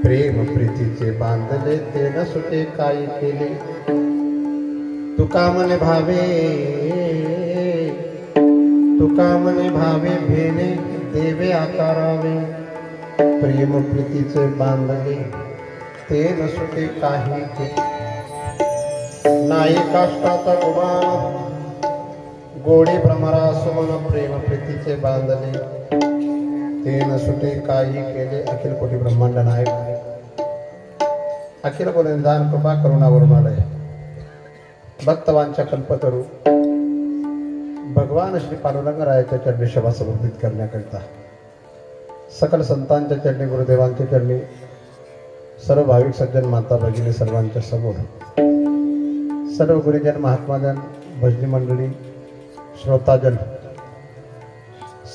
प्रेम प्रीतीचे बांधले ते न सुटे काही केले तुका म्हणे भावे भेने देवे आकारावे प्रेम प्रीतीचे बांधले ते न सुटे काही केले नाही काष्टाचा गुमान गोडी भ्रमरा सुमन प्रेम प्रीतीचे बांधले ते न सुटे काही केले अखिल कोटी ब्रह्मांड नायक अखिल निदान कृपा करुणा वरुणालय भक्तवांच्या कल्पतरू भगवान श्री पांडुरंगरायाच्या चरणी शोभा समर्पित करण्याकरिता सकल संतांच्या चरणी गुरुदेवांच्या चरणी सर्व भाविक सज्जन माता भगिनी सर्वांच्या समोर सर्व गुरुजन महात्माजन भजनी मंडळी श्रोताजन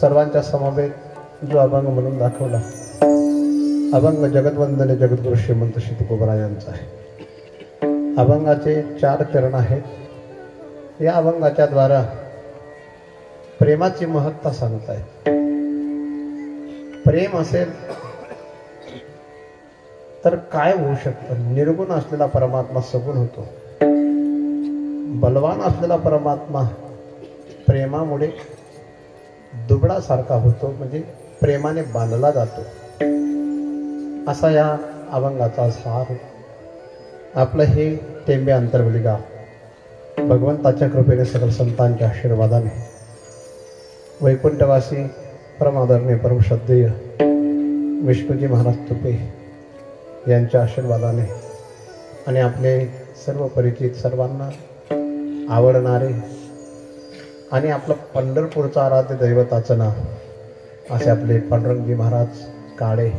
सर्वांच्या समवेत जो अभंग म्हणून दाखवला अभंग जगतवंदने जगद्गुरु श्रीमंत श्री तुकोबरायांचा आहे. अभंगाचे 4 चरण आहेत. या अभंगाच्या द्वारा प्रेमाची महत्ता सांगत आहे. प्रेम असेल तर काय होऊ शकतं. निर्गुण असलेला परमात्मा सगुण होतो. बलवान असलेला परमात्मा प्रेमामुळे दुबळा सारखा होतो, म्हणजे प्रेमाने बांधला जातो. असा या अभंगाचा सार. आपलं हे टेंबे अंतरवली गाव भगवंताच्या कृपेने सकल संतांच्या आशीर्वादाने वैकुंठवासी परमादरणीय परमश्रद्धेय विष्णुजी महाराज तुपे यांच्या आशीर्वादाने आणि आपले सर्व परिचित सर्वांना आवडणारे आणि आपलं पंढरपूरचं आराध्य दैवताचं नाव असे आपले पांडुरंगजी महाराज काळे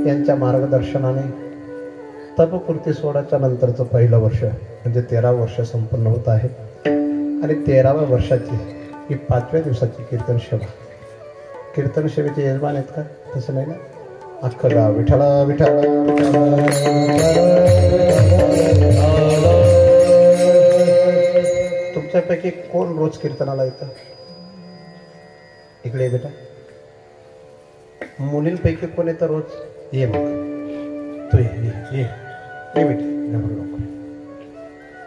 यांच्या मार्गदर्शनाने तपपूर्ती सोहळ्याच्या नंतरचं पहिलं वर्ष म्हणजे 13वं वर्ष संपन्न होत आहे. आणि 13व्या वर्षाची ही 5व्या दिवसाची कीर्तन सेवा. कीर्तन सेवेचे यजमान आहेत का? तसं नाही ना. अख्खं गाव विठ्ठला विठ्ठला तुमच्यापैकी कोण रोज कीर्तनाला येतं? इकडे बेटा. मुलींपैकी कोण येतं रोज? ये मग तू ये बेटा. घाबरू नको.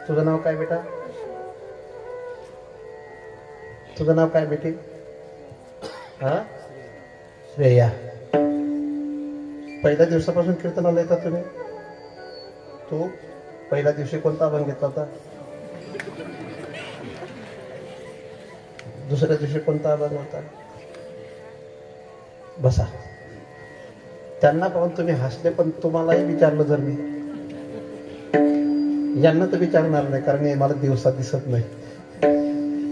तुझं नाव काय बेटा? तुझं नाव काय बेटी? हा, श्रेया. पहिल्या दिवसापासून कीर्तनाला येतात तुम्ही? तू पहिल्या दिवशी कोणता अभंग घेतला होता? दुसऱ्या दिवशी कोणता अभंग होता? बसा. त्यांना पाहून तुम्ही हसले, पण तुम्हालाही विचारलं जर मी, यांना तर विचारणार नाही कारण हे मला दिवसात दिसत नाही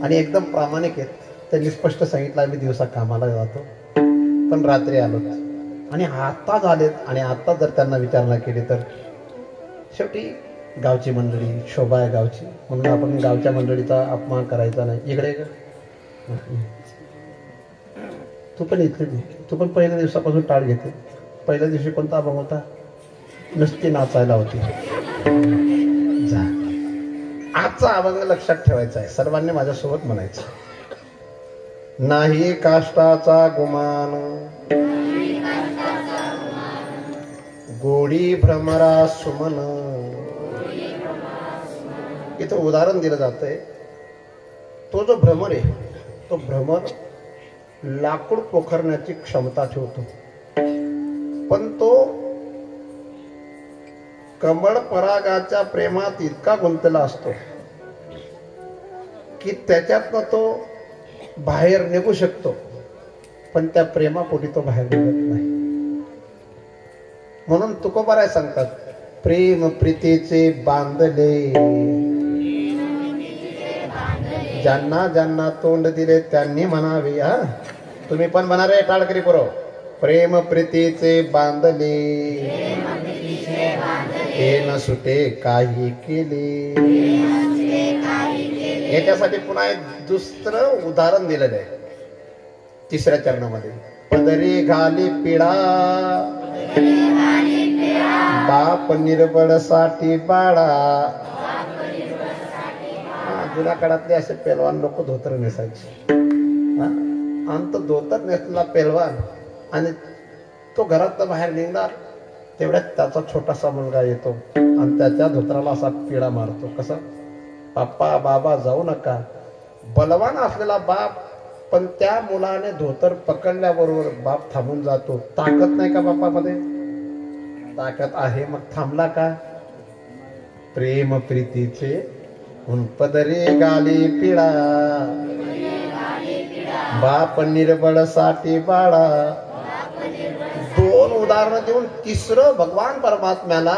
आणि एकदम प्रामाणिक आहेत. त्यांनी स्पष्ट सांगितलं आम्ही दिवसा कामाला जातो पण रात्री आलो आणि आता झालेत. आणि आता जर त्यांना विचारणा केली तर शेवटी गावची मंडळी शोभा आहे गावची म्हणून आपण गावच्या मंडळीचा अपमान करायचा नाही. इकडे तू पण इथली. तू पण पहिल्या दिवसापासून टाळ घेते. पहिल्या दिवशी कोणता अभंग होता? नुसती नाचायला होती. जा. आजचा अभंग लक्षात ठेवायचा आहे. सर्वांनी माझ्यासोबत म्हणायचं. नाही काष्टाचा गुमान गोडी भ्रमरा सुमन. इथं उदाहरण दिलं जातंय. तो जो भ्रमर आहे तो भ्रमर लाकूड पोखरण्याची क्षमता ठेवतो, पण तो कमळ परागाच्या प्रेमात इतका गुंतलेला असतो की त्याच्यातनं तो बाहेर निघू शकतो, पण त्या प्रेमापोटी तो बाहेर निघत नाही. म्हणून तुकोबाराय सांगतात, प्रेम प्रीतीचे बांधले ज्यांना ज्यांना तोंड दिले त्यांनी म्हणावे. हा, तुम्ही पण म्हणा रे टाळकरी पुरव. प्रेम प्रीतीचे बांधले हे न सुटे काही केले. याच्यासाठी पुन्हा एक दुसरं उदाहरण दिलेलं आहे 3ऱ्या चरणामध्ये. पदरी घाली पिढा बाप निर्बळ साठी बाळा. जुन्या काळातले असे पेलवान लोक धोतर नेसायचे. आणि तो धोतर नेसलेला पेलवान आणि तो घरात बाहेर निघणार तेवढ्यात त्याचा छोटासा मुलगा येतो आणि त्याच्या धोत्राला असा पिळा मारतो. कसा? पप्पा बाबा जाऊ नका. बलवान असलेला बाप, पण त्या मुलाने धोतर पकडल्याबरोबर बाप थांबून जातो. ताकद नाही का बापामध्ये? ताकद आहे, मग थांबला का? प्रेम प्रीतीचे पदरे गाली पिळा, बाप निर्बळ साठी बाळा. दोन उदाहरणं देऊन तिसरं भगवान परमात्म्याला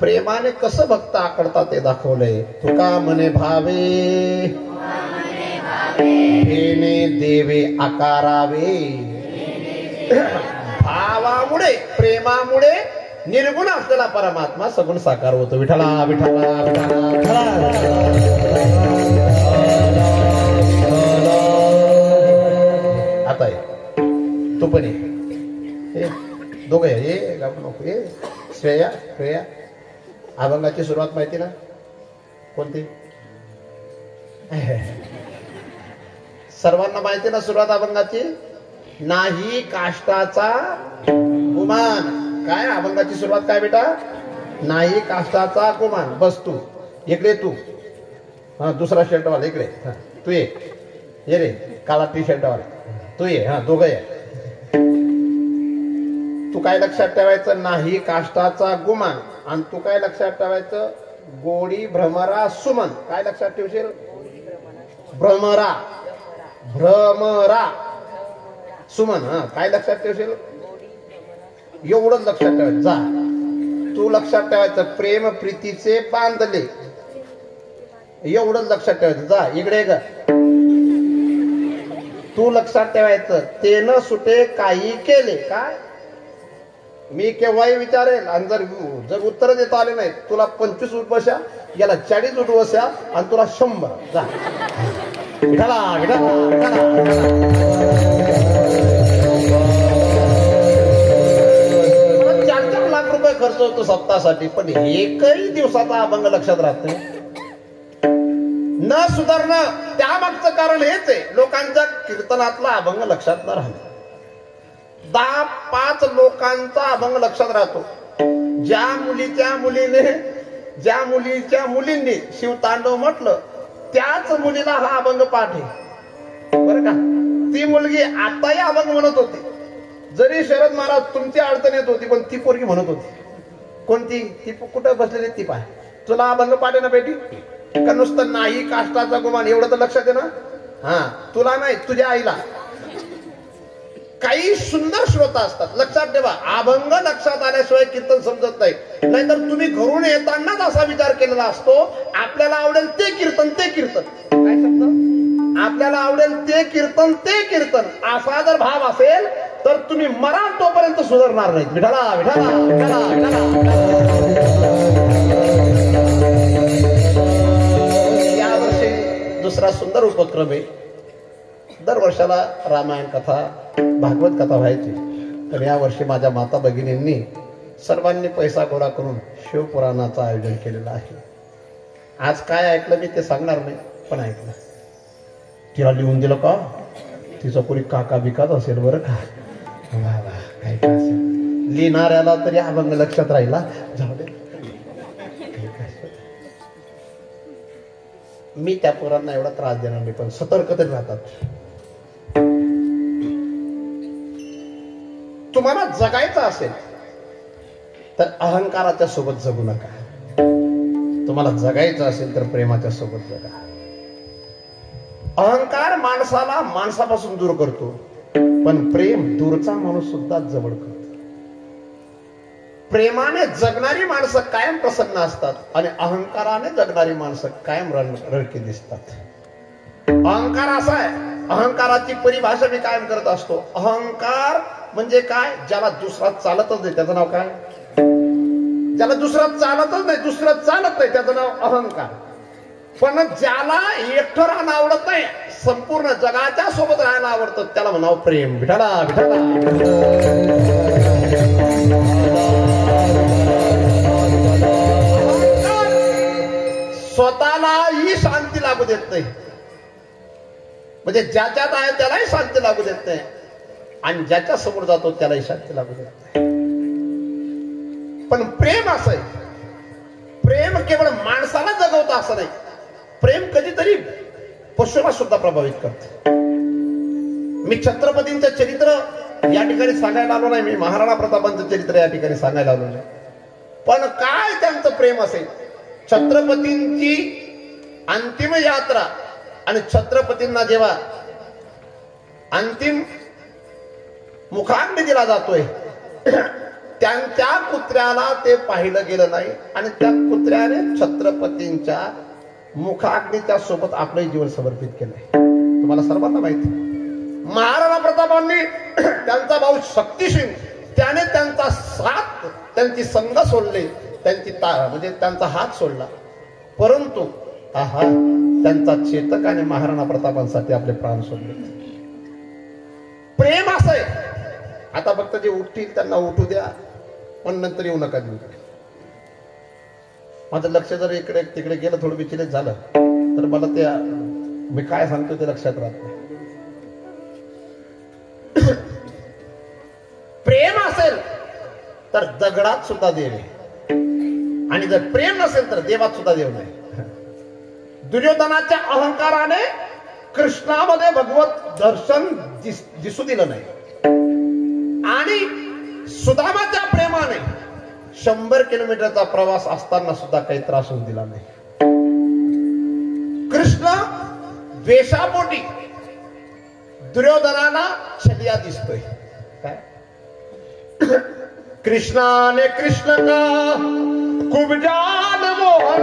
प्रेमाने कसं भक्त आकडतात ते दाखवलंय. तुका म्हणे भावे भेने देवे आकारावे. भावामुळे प्रेमामुळे निर्गुण असलेला परमात्मा सगुण साकार होतो. विठ्ठला विठ्ठला विठ्ठला. आता तू पण ये, दोघं ये, नको ये. श्रेया श्रेया, अभंगाची सुरुवात माहिती ना कोणती? सर्वांना माहिती ना सुरुवात अभंगाची? नाही काष्टाचा गुमान. काय अभंगाची सुरुवात काय बेटा? नाही काष्टाचा गुमान. बस तू इकडे, तू हा दुसरा शर्टवाला इकडे, तू ये रे, काळा टी शर्टवाला तू ये. हा दोघं ये. तू काय लक्षात ठेवायचं? नाही काष्टाचा गुमान. आणि तू काय लक्षात ठेवायचं? गोडी भ्रमरा सुमन. काय लक्षात ठेवशील? भ्रमरा भ्रमरा सुमन. हा काय लक्षात ठेवशील? एवढंच लक्षात ठेवायचं. जा तू लक्षात ठेवायचं प्रेम प्रीतीचे बांधले, एवढंच लक्षात ठेवायचं. जा इकडे ग. तू लक्षात ठेवायचं ते न सुटे काही केले. काय? मी केव्हाही विचारेल, आणि जर उत्तर देता आले नाही तुला 25 उठवशा, याला 40 उठवशा आणि तुला 100. जा विठाला विठाला विठाला. 4-4 लाख रुपये खर्च होतो सप्ताहासाठी, पण एकही दिवसाचा अभंग लक्षात राहत नाही. न सुधारणं त्यामागचं कारण हेच आहे, लोकांच्या कीर्तनातला अभंग लक्षात न राहणं. 10-5 लोकांचा अभंग लक्षात राहतो. ज्या मुलीच्या मुलींनी शिवतांडव म्हटलं त्याच मुलीला हा अभंग पाठ आहे बरं का. ती मुलगी आताही अभंग म्हणत होती, जरी शरद महाराज तुमची अडचण येत होती, पण ती पोरगी म्हणत होती. कोणती? ती कुठं बसलेली ती पाय. तुला अभंग पाठ आहे ना बेटी? का नुसतं नाही काष्टाचा गुमान एवढं तर लक्षात आहे ना? हा तुला नाही, तुझ्या आईला. काही सुंदर श्रोता असतात, लक्षात ठेवा. अभंग लक्षात आल्याशिवाय कीर्तन समजत नाही. नाहीतर तुम्ही घरून येतानाच असा विचार केलेला असतो आपल्याला आवडेल ते कीर्तन, ते कीर्तन. काय शब्द? आपल्याला आवडेल ते कीर्तन, ते कीर्तन. असा जर भाव असेल तर तुम्ही मराल तोपर्यंत सुधारणार नाहीत. विठाला विठाला विठाला विठाला. यावर्षी दुसरा सुंदर उपक्रम आहे. दर वर्षाला रामायण कथा, भागवत कथा व्हायची, तर यावर्षी माझ्या माता भगिनींनी सर्वांनी पैसा गोळा करून शिवपुराणाचं आयोजन केलेलं आहे. आज काय ऐकलं मी ते सांगणार नाही, पण ऐकलं. तिला लिहून दिलं का? तिचं कोणी काका बिकाच असेल बरं का. काय का असेल, लिहिणाऱ्याला तरी अभंग लक्षात राहिला. जाऊ दे. मी त्या पोरांना एवढा त्रास देणार नाही, पण सतर्क तरी राहतात. तुम्हाला जगायचं असेल तर अहंकाराच्या सोबत जगू नका. तुम्हाला जगायचं असेल तर प्रेमाच्या सोबत जगा. अहंकार माणसाला माणसापासून दूर करतो, पण प्रेम दूरचा माणूस सुद्धा जवळ करतो. प्रेमाने जगणारी माणसं कायम प्रसन्न असतात आणि अहंकाराने जगणारी माणसं कायम रडकी दिसतात. अहंकार असा आहे, अहंकाराची परिभाषा मी कायम करत असतो. अहंकार म्हणजे काय? ज्याला दुसरा चालतच नाही त्याचं नाव काय? ज्याला दुसरा चालतच नाही, दुसरं चालत नाही त्याचं नाव अहंकार. पण ज्याला एकटं राहणं आवडत नाही, संपूर्ण जगाच्या सोबत राहायला आवडतं, त्याला नाव प्रेम. विठाला विठाला. स्वतःलाही शांती लागू देत नाही, म्हणजे ज्याच्यात आहे त्यालाही शांती लागू देत नाही, आणि ज्याच्या समोर जातो त्यालाही शांती लागू देत नाही. पण प्रेम असं आहे, प्रेम केवळ माणसाला जगवतं असं नाही, प्रेम कधीतरी पशुला सुद्धा प्रभावित करत. मी छत्रपतींचं चरित्र या ठिकाणी सांगायला आलो नाही, मी महाराणा प्रतापांचं चरित्र या ठिकाणी सांगायला आलो नाही, पण काय त्यांचं प्रेम असेल. छत्रपतींची अंतिम यात्रा आणि छत्रपतींना जेव्हा अंतिम मुखाग्नी दिला जातोय, त्यांच्या कुत्र्याला ते पाहिलं गेलं नाही आणि त्या कुत्र्याने छत्रपतींच्या मुखाग्नीच्या सोबत आपलं जीवन समर्पित केलंय. तुम्हाला सर्वांना माहिती, महाराणा प्रतापांनी त्यांचा भाऊ शक्तिसिंग त्याने त्यांचा साथ, त्यांची संग सोडले, त्यांची म्हणजे त्यांचा हात सोडला, परंतु त्यांचा चेतक आणि महाराणा प्रतापांसाठी आपले प्राण सोडले. प्रेम असं आहे. आता फक्त जे उठतील त्यांना उठू द्या, पण नंतर येऊ नका देऊ. माझं लक्ष जर इकडे तिकडे गेलं, थोडं विचलित झालं तर मला ते मी काय सांगतो ते लक्षात राहत नाही. प्रेम असेल तर दगडात सुद्धा देव आहे, आणि जर प्रेम नसेल तर देवात सुद्धा देव नाही. दुर्योधनाच्या अहंकाराने कृष्णामध्ये भगवत दर्शन दिसू दिलं नाही, आणि सुदामाच्या प्रेमाने 100 किलोमीटरचा प्रवास असताना सुद्धा काही त्रास होऊ दिला नाही. कृष्ण द्वेषापोटी दुर्योधनाला छलिया दिसतोय. काय कृष्णाने कृष्ण का खूप जान मोहन,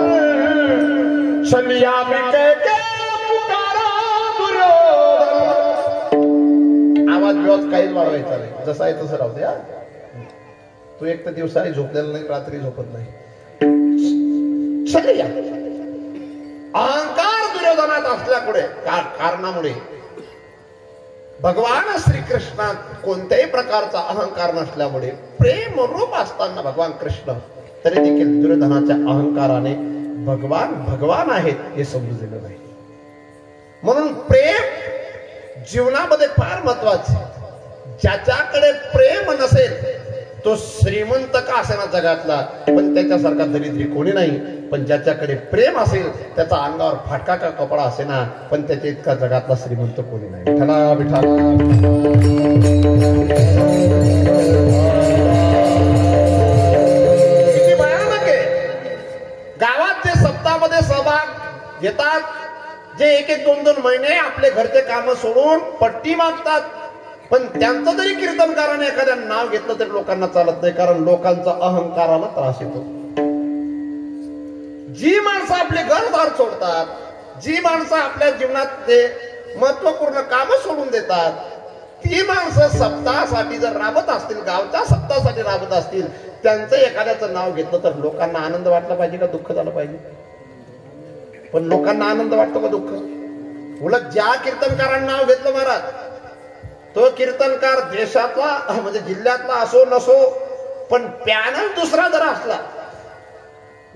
छलिया भी कहके पुकारा दुर्योधन. आवाज बिवाज काहीच वाढवायचा नाही, जसा आहे तसं राहू द्या. तू एक तर दिवसाने झोपलेला नाही, रात्री झोपत नाही. छलिया अहंकार दुर्योधनात असल्यामुळे कारणामुळे भगवान श्रीकृष्णात कोणत्याही प्रकारचा अहंकार नसल्यामुळे प्रेम रूप असताना भगवान कृष्ण तरी देखील दुर्योधनाच्या अहंकाराने भगवान भगवान आहेत हे समजलेलं नाही. म्हणून प्रेम जीवनामध्ये फार महत्वाचे. ज्याच्याकडे प्रेम नसेल तो श्रीमंत का असेना जगातला, पण त्याच्यासारखा दरिद्री कोणी नाही. पण ज्याच्याकडे प्रेम असेल त्याचा अंगावर फाटका का कपडा असेना, पण त्याच्या इतका जगातला श्रीमंत कोणी नाही. विठ्ठला विठ्ठला. किती भयानक आहे. गावात जे सप्ताहामध्ये सहभाग घेतात, जे 1-2 महिने आपले घरचे काम सोडून पट्टी मागतात, पण त्यांचं जरी कीर्तनकाराने एखाद्या नाव घेतलं तरी लोकांना चालत नाही, कारण लोकांचा अहंकाराला त्रास येतो. जी माणसं आपले घरदार सोडतात, जी माणसं आपल्या जीवनात ते महत्वपूर्ण काम सोडून देतात, ती माणसं सप्ताहासाठी जर राबत असतील, गावच्या सप्ताहासाठी राबत असतील, त्यांचं एखाद्याचं नाव घेतलं तर लोकांना आनंद वाटला पाहिजे का दुःख झालं पाहिजे? पण लोकांना आनंद वाटतो का दुःख? उलट ज्या कीर्तनकारांना नाव घेतलं महाराज, तो कीर्तनकार देशातला म्हणजे जिल्ह्यातला असो नसो, पण पॅनल दुसरा जर असला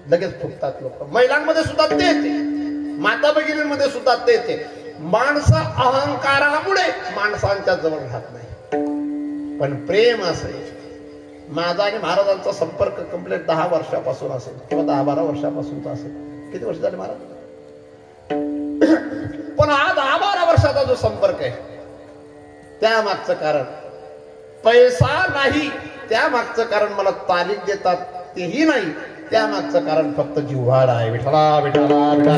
लगेच फुटतात लोक. महिलांमध्ये सुद्धा तेच, माता भगिनींमध्ये सुद्धा तेच. माणसं अहंकारामुळे माणसांच्या जवळ राहत नाही, पण प्रेम असेल. माझा आणि महाराजांचा संपर्क कंप्लीट 10 वर्षापासून असेल किंवा 10-12 वर्षापासूनचा असेल. किती वर्ष झाले महाराज? पण हा 10-12 वर्षाचा जो संपर्क आहे, त्या मागचं कारण पैसा नाही, त्या मागचं कारण मला तारीख देतात तेही नाही, त्या मागचं कारण फक्त जिव्हाळा आहे. विठ्ठला विठ्ठला विठ्ठला.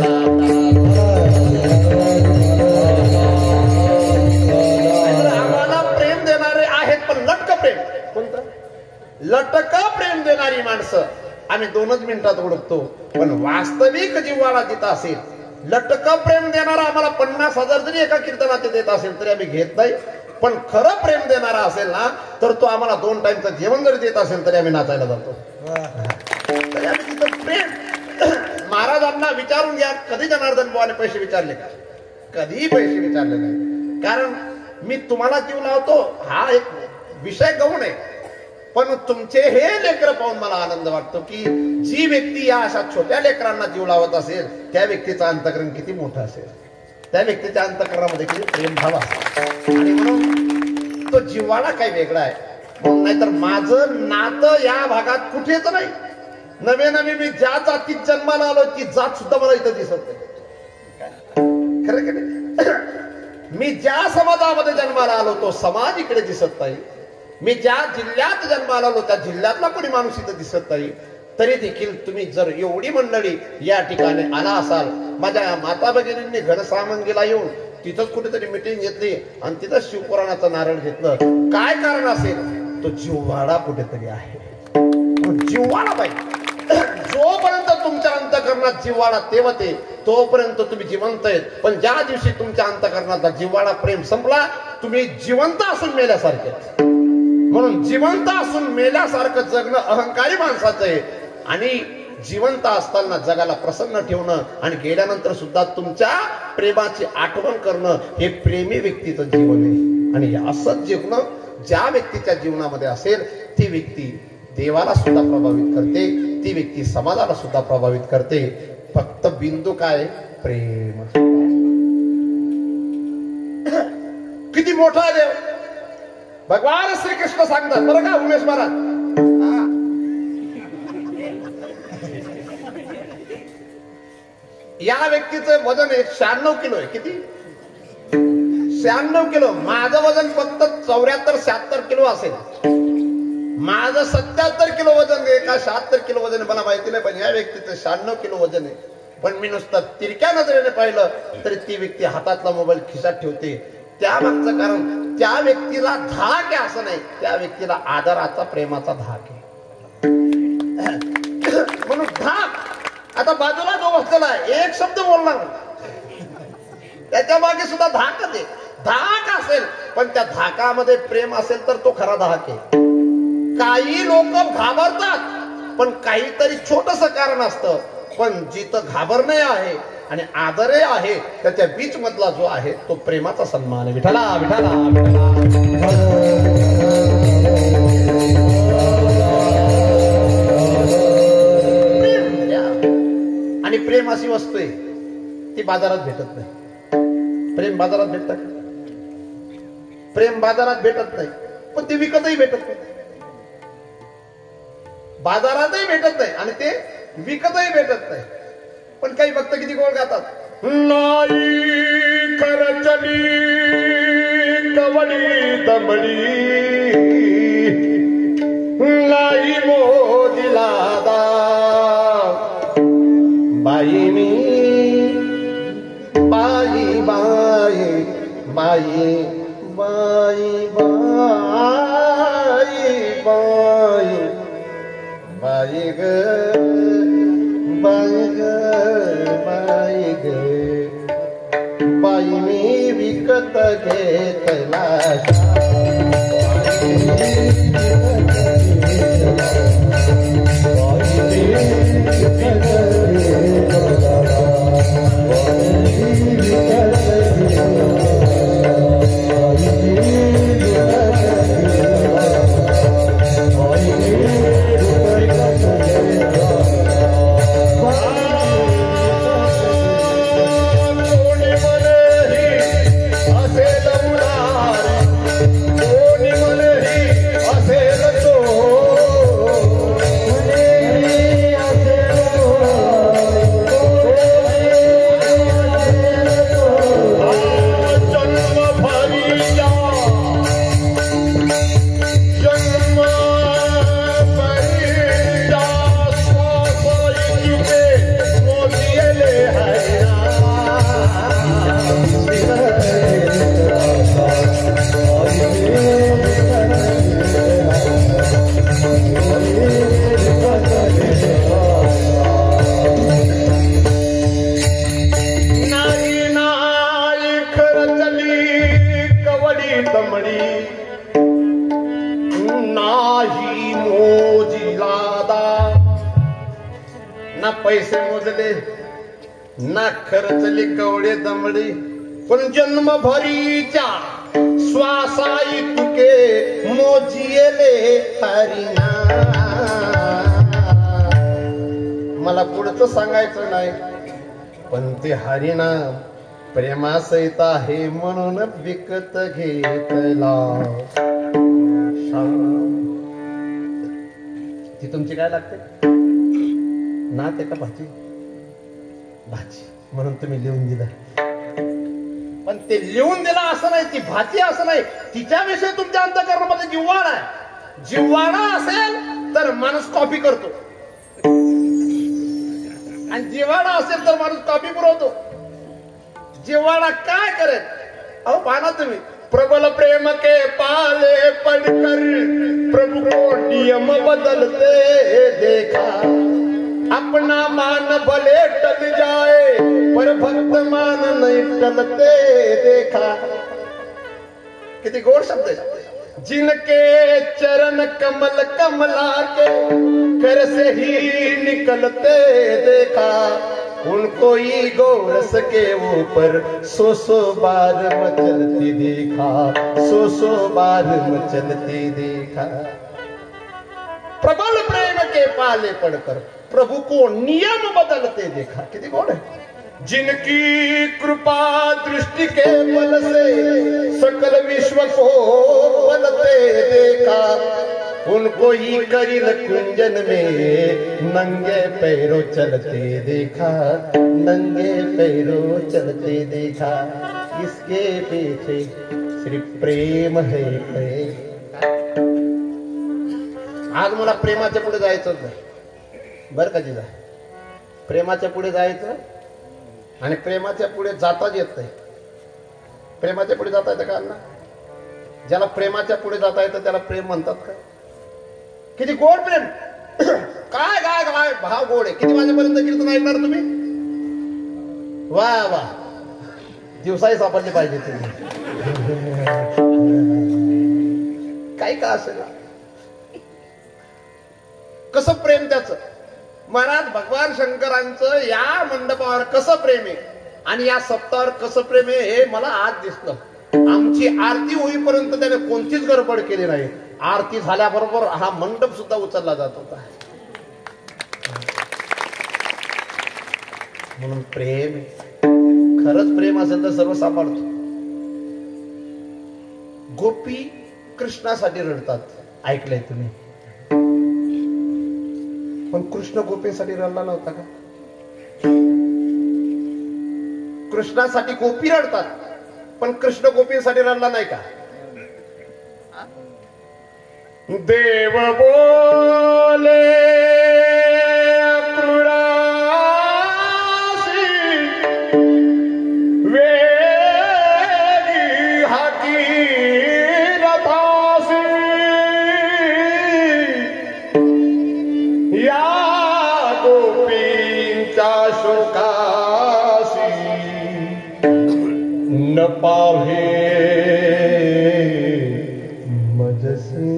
आम्हाला प्रेम देणारे आहेत, पण लटक प्रेम. कोणतं लटक प्रेम देणारी माणसं आम्ही 2च मिनिटात ओळखतो, पण वास्तविक जिव्हाळा तिथं असेल. लटक प्रेम देणारा आम्हाला 50,000 जरी एका कीर्तनात देत असेल तरी आम्ही घेत नाही, पण खरं प्रेम देणारा असेल ना, तर तो आम्हाला 2 टाइमचं जेवण जरी देत असेल तरी आम्ही नाचायला जातो. तरी आम्ही तिथं प्रेम. महाराजांना विचारून घ्या, कधी जनार्दन बुवाने पैसे विचारले का? कधीही पैसे विचारले नाही. कारण मी तुम्हाला जीव लावतो हा एक विषय गौण आहे, पण तुमचे हे लेकर पाहून मला आनंद वाटतो की जी व्यक्ती या अशा छोट्या लेकरांना जीव लावत असेल, त्या व्यक्तीचं अंतःकरण किती मोठं असेल, त्या व्यक्तीच्या अंतःकरणामध्ये किती प्रेम भाव असेल. आणि म्हणून तो जिव्हाळा काही वेगळा आहे. नाहीतर माझं नातं या भागात कुठेच नाही. नवे नवे मी ज्या जातीत जन्माला आलो ती जात सुद्धा मला इथं दिसत नाही. खरं की नाही? मी ज्या समाजामध्ये जन्माला आलो तो समाज इकडे दिसत नाही. मी ज्या जिल्ह्यात जन्माला आलो त्या जिल्ह्यातला कोणी माणूस इथं दिसत नाही. तरी देखील तुम्ही जर एवढी मंडळी या ठिकाणी आला असाल, माझ्या माता भगिनींनी घनसावंगीला येऊन तिथंच कुठेतरी मिटिंग घेतली आणि तिथं शिवपुराणाचं नारळ घेतलं. काय कारण असेल? तो जिव्हाळा कुठेतरी आहे. जिव्हाळा पाहिजे. जोपर्यंत तुमच्या अंतःकरणात जिव्हाळा तेवते तोपर्यंत तुम्ही जिवंत आहेत. पण ज्या दिवशी तुमच्या अंतःकरणाचा जिव्हाळा प्रेम संपला, तुम्ही जिवंत असून मेल्यासारखे. म्हणून जिवंत असून मेल्यासारखं जगणं अहंकारी माणसाचं आहे. आणि जिवंत असताना जगाला प्रसन्न ठेवणं आणि गेल्यानंतर सुद्धा तुमच्या प्रेमाची आठवण करणं हे प्रेमी व्यक्तीचं जीवन आहे. आणि असंच जीवन ज्या व्यक्तीच्या जीवनामध्ये असेल ती व्यक्ती देवाला सुद्धा प्रभावित करते, ती व्यक्ती समाजाला सुद्धा प्रभावित करते. फक्त बिंदू काय? प्रेम. किती मोठा आहे देव! भगवान श्रीकृष्ण सांगतात बरं का उमेश महाराज, या व्यक्तीचं वजन 96 किलो आहे. किती? 96 किलो. माझं वजन फक्त 74-76 किलो असेल. माझं 77 किलो वजन आहे का 76 किलो वजन मला माहिती नाही, पण या व्यक्तीचं 96 किलो वजन आहे. पण मी नुसतं तिरक्या नजरेने पाहिलं तरी ती व्यक्ती हातातला मोबाईल खिशात ठेवते. त्यामागचं कारण त्या व्यक्तीला धाक आहे असं नाही, त्या व्यक्तीला आदराचा प्रेमाचा धाक आहे. म्हणून धाक. आता बाजूला जो बसलेला एक शब्द बोलणार त्याच्या मागे सुद्धा धाक आहे. धाक असेल पण त्या धाकामध्ये प्रेम असेल तर तो खरा धाक आहे. काही लोक घाबरतात पण काहीतरी छोटस कारण असतं. पण जिथं घाबरणे आहे आणि आदरही आहे त्याच्या बीच मधला जो आहे तो प्रेमाचा सन्मान आहे. विठ्ठला विठ्ठला आणि प्रेम अशी वस्तू आहे ती बाजारात भेटत नाही. प्रेम बाजारात भेटत, प्रेम बाजारात भेटत नाही पण ते विकतही भेटत नाही. बाजारातही भेटत नाही आणि ते विकतही भेटत नाही. पण काही भक्त किती गोड गातात. नाही खरचली कवडी दमडी नाही मोदिला बाईनी बाई बाई बाई बाई बाई बाई बाई ग बाई ग बाई ग बाई मी विकत घेतला पैसे मोजले ना खर्चले कवडे दमडी पण जन्म भरीच्या श्वासाई तुके मोजिले हरिना. मला पुढचं सांगायचं नाही पण ते हरिनाम प्रेमासहित आहे म्हणून विकत घेतला. ती तुमची काय लागते? नात आहे का भाची? भाची म्हणून तुम्ही लिहून दिला. पण ते लिहून दिला असं नाही, ती भाची असं नाही, तिच्याविषयी तुमच्या अंतःकरणामध्ये जिव्हाळा आहे. जिव्हाळा असेल तर माणूस कॉपी करतो, आणि जिव्हाळा असेल तर माणूस कॉपी पुरवतो. जिव्हाळा काय करेल? अहो पाना तुम्ही, प्रबल प्रेम के पाले पढ़कर प्रभु को नियम बदलते देखा, अपना मान भले टल जाए पर भक्त मान नहीं टलते देखा. किती गोड शब्द आहे. जिनके चरण कमल कमला के कर से ही निकलते देखा, उनको ही गोरस के ऊपर 100 बार मचलती देखा, 100 बार मचलती देखा. प्रबल प्रेम के पाले पढ़कर प्रभु को नियम बदलते देखा. किती गोड आहे. जिनकी कृपा दृष्टि के बल से सकल विश्व को बदलते देखा, उनको ही करिल कुंजन में नंगे पैरों चलते देखा, नंगे पैरों चलते देखा. इसके पीछे सिर्फ प्रेम है प्रेम. आज मला प्रेमाच्या पुढे जायचं नाही बरं का जिजा. प्रेमाच्या पुढे जायचं आणि प्रेमाच्या पुढे जाताच येत नाही. प्रेमाच्या पुढे जाता येतं का अण्णा? ज्याला प्रेमाच्या पुढे जाता येतं त्याला प्रेम म्हणतात का? किती गोड प्रेम. काय काय काय भाव गोड आहे. किती वाजेपर्यंत कीर्तन ऐकणार तुम्ही? वा वा, दिवसाही सापडले पाहिजे तुम्ही. काही का असेल, कसं प्रेम त्याचं. महाराज भगवान शंकरांचं या मंडपावर कसं प्रेम आहे आणि या सप्ताहावर कसं प्रेम आहे हे मला आज दिसलं. आमची आरती होईपर्यंत त्याने कोणतीच गडबड केली नाही. आरती झाल्याबरोबर हा मंडप सुद्धा उचलला जात होता. म्हणून प्रेम, खरंच प्रेम असेल तर सर्व सांभाळतो. गोपी कृष्णासाठी रडतात, ऐकलंय तुम्ही? पण कृष्ण गोपीसाठी रडला नव्हता का? कृष्णासाठी गोपी रडतात, पण कृष्ण गोपीसाठी रडला नाही का? देव बोले न पावे मजसे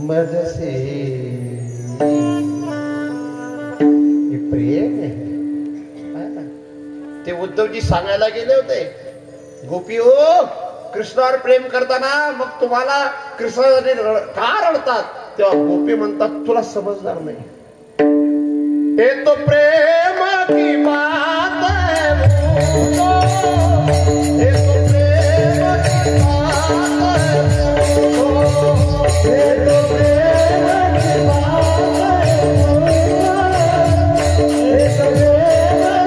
मजसे. हे प्रेम आहे. ते उद्धवजी सांगायला गेले होते, गोपी हो कृष्णावर प्रेम करताना मग तुम्हाला कृष्णासाठी का रडतात? तेव्हा गोपी म्हणतात तुला समजणार नाही. ये तो प्रेम की बात है, ये तो प्रेम की बात है, ये तो प्रेम की बात है, ये तो प्रेम की बात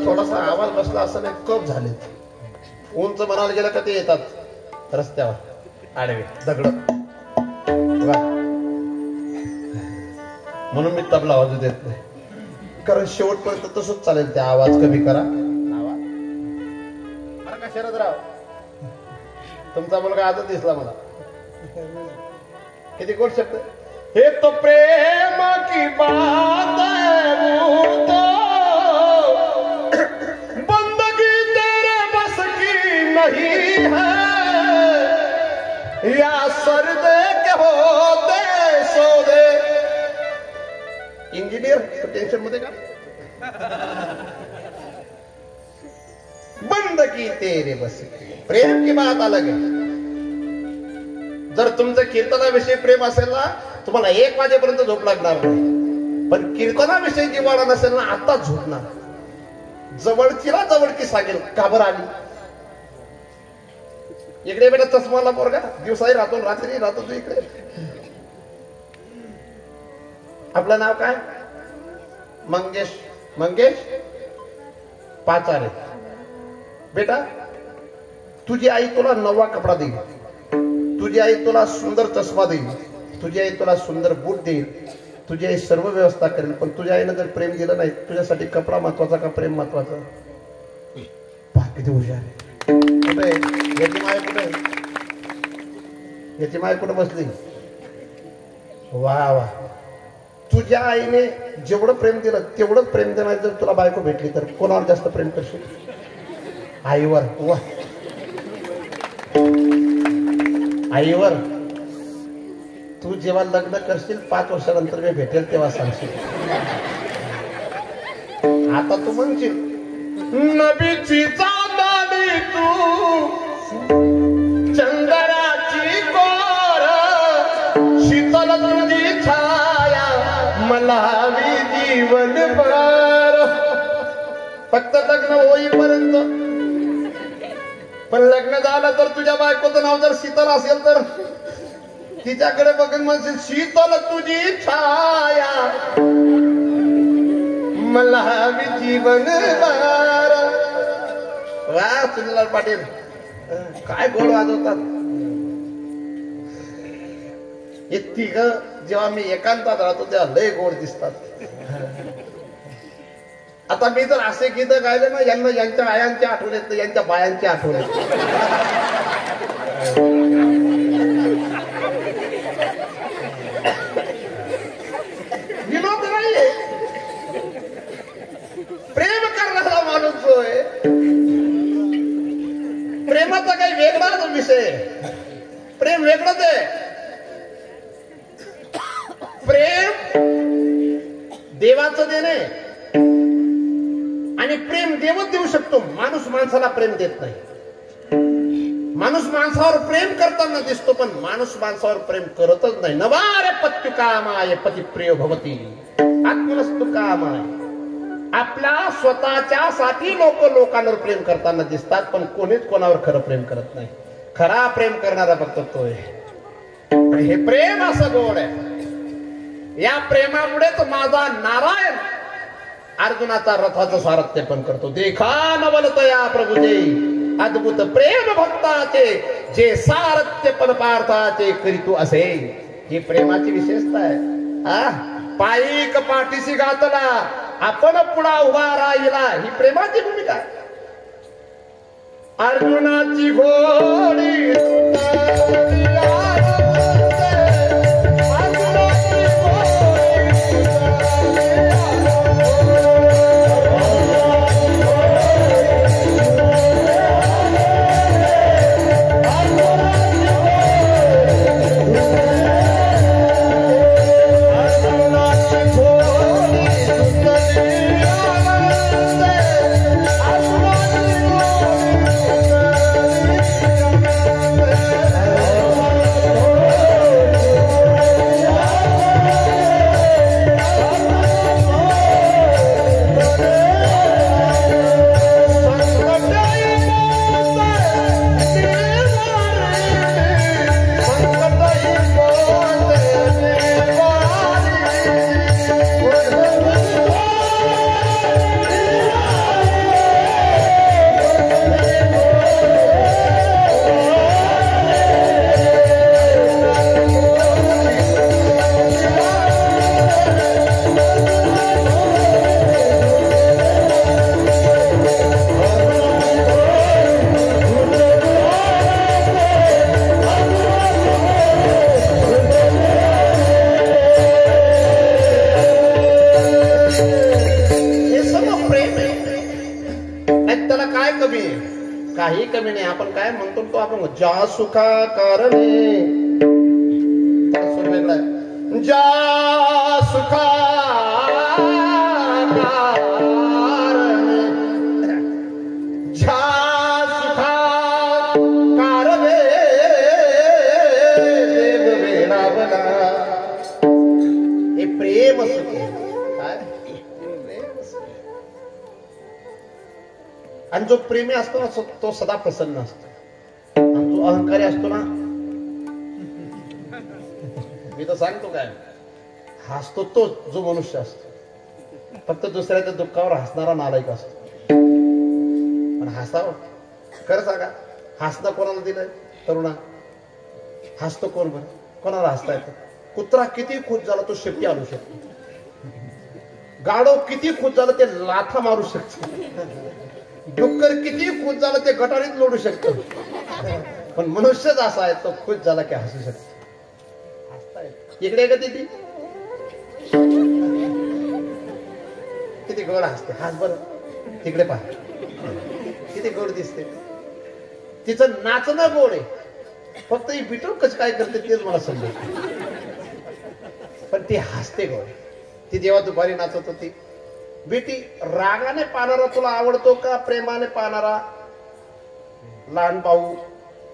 थोडासा आवाज बसला असं नाही, कप झाले. उंच म्हणायला गेलं का ते येतात रस्त्यावर आडवे दगड. म्हणून मी तबला आवाज देत नाही, कारण शेवटपर्यंत तसंच चालेल. त्या आवाज कमी करा. आवाज बरं का शरदराव, तुमचा मुलगा आजच दिसला मला. किती गोड शब्द. हे तो प्रेम की बात है, वो तो नहीं है, या सर दे के हो दे सो दे, इंजिनियर टेन्शन मध्ये का बंद की तेरे बस प्रेम की बात अलग आहे. जर तुमचं कीर्तनाविषयी प्रेम असेल ना तुम्हाला 1 वाजेपर्यंत झोप लागणार नाही. पण कीर्तनाविषयी जिव्हाळा नसेल ना आता झोपणार. जवळचीला जवळकी सांगेल का बरं आली इकडे बेटा चष्माला पोरगा दिवसाही राहतो रात्री राहतो तू इकडे. आपलं नाव काय मंगेश मंगेश पाचारे. बेटा तुझी आई तुला नवा कपडा देईल. तुझी आई तुला सुंदर चष्मा देईल. तुझी आई तुला सुंदर बूट देईल. तुझी आई सर्व व्यवस्था करेल. पण तुझ्या आईनं जर प्रेम दिलं नाही तुझ्यासाठी कपडा महत्वाचा का प्रेम महत्वाचं. किती हुशार आहे. कुठे याची माय कुठे याची माय कुठे बसली. वा वा तुझ्या आईने जेवढं प्रेम दिलं तेवढंच प्रेम देणार. जर तुला बायको भेटली तर कोणावर जास्त प्रेम करशील. आईवर. वा आईवर. तू जेव्हा लग्न करशील 5 वर्षानंतर मी भेटेल तेव्हा सांगशील. आता तू म्हणशील नबीची चांदणी तू चंद्राची कोर शीतल तुझी छाया मला हवी जीवनभर. फक्त लग्न होईपर्यंत. पण लग्न झालं तर तुझ्या बायकोचं नाव जर शीतल असेल तर तिच्याकडे बघून म्हणशील शीतल तुझी छाया मला हवी जीवनभर. वा सुनीललाल पाटील काय गोड वाजवतात. हे तिघ जेव्हा मी एकांतात राहतो तेव्हा लय गोड दिसतात. आता मी जर असे गीत गायले ना यांना यांच्या आयांची आठवण येत यांच्या बायांची आठवण येत. विनोद नाहीये. प्रेम करणारा माणूस जो आहे प्रेमाचा काही वेगळाच विषय. प्रेम वेगळंच आहे. प्रेम देवाचं देणे आणि प्रेम देवच देऊ शकतो. माणूस माणसाला प्रेम देत नाही. माणूस माणसावर प्रेम करताना दिसतो पण माणूस माणसावर प्रेम करतच नाही. नवारे पत्यु कामाय पती प्रिय भवती आत्मनस्तु कामाय. आपल्या स्वतःच्या साठी लोक लोकांवर प्रेम करताना दिसतात पण कोणीच कोणावर खरं प्रेम करत नाही. खरा प्रेम करणारा फक्त तो आहे. हे प्रेम असं गोड आहे. या प्रेमामुळेच माझा नारायण अर्जुनाचा रथाचं सारथ्य पण करतो. देखा नवलतया प्रभुजे अद्भुत प्रेम भक्ताचे जे सारथ्य पण पार्थाचे करीतू असे. ही प्रेमाची विशेषता आहे. पायीक पाठीशी घातला आपण पुढा उभा राहिला ही प्रेमाची भूमिका आहे. अर्जुनाची घोडी काही कमी नाही. आपण काय म्हणतो तो आपण ज्या सुखा कारणे ज्या सुखा प्रेम सुख काय प्रेम सुख. आणि जो प्रेमी असतो ना तो सदा प्रसन्न असतो आणि जो अहंकारी असतो ना मी तर सांगतो काय हसतो तो जो मनुष्य असतो फक्त दुसऱ्याच्या दुःखावर हसणारा नालायक असतो. पण हसावं खरं सांगा हसणं कोणाला दिलंय तरुणा हसतो कोण बरं कोणाला हसता येतं. कुत्रा किती खुश झाला तो शेपटी आणू शकतो. गाढव किती खुश झालं ते लाथा मारू शकतो. डुक्कर किती खुश झालं ते गटारीत लोडू शकतो. पण मनुष्यच असा आहे तो खुश झाला की हसू शकतो. हसता येत इकडे का ती किती गोड हसते. हास बरं तिकडे पहा किती गोड दिसते. तिचं नाचणं गोड आहे फक्त ही बिटो कसं काय करते तेच मला समजत. पण ती हसते गोड. ती जेव्हा दुपारी नाचत होती बेटी रागाने पाहणारा तुला आवडतो का प्रेमाने पाहणारा. लहान भाऊ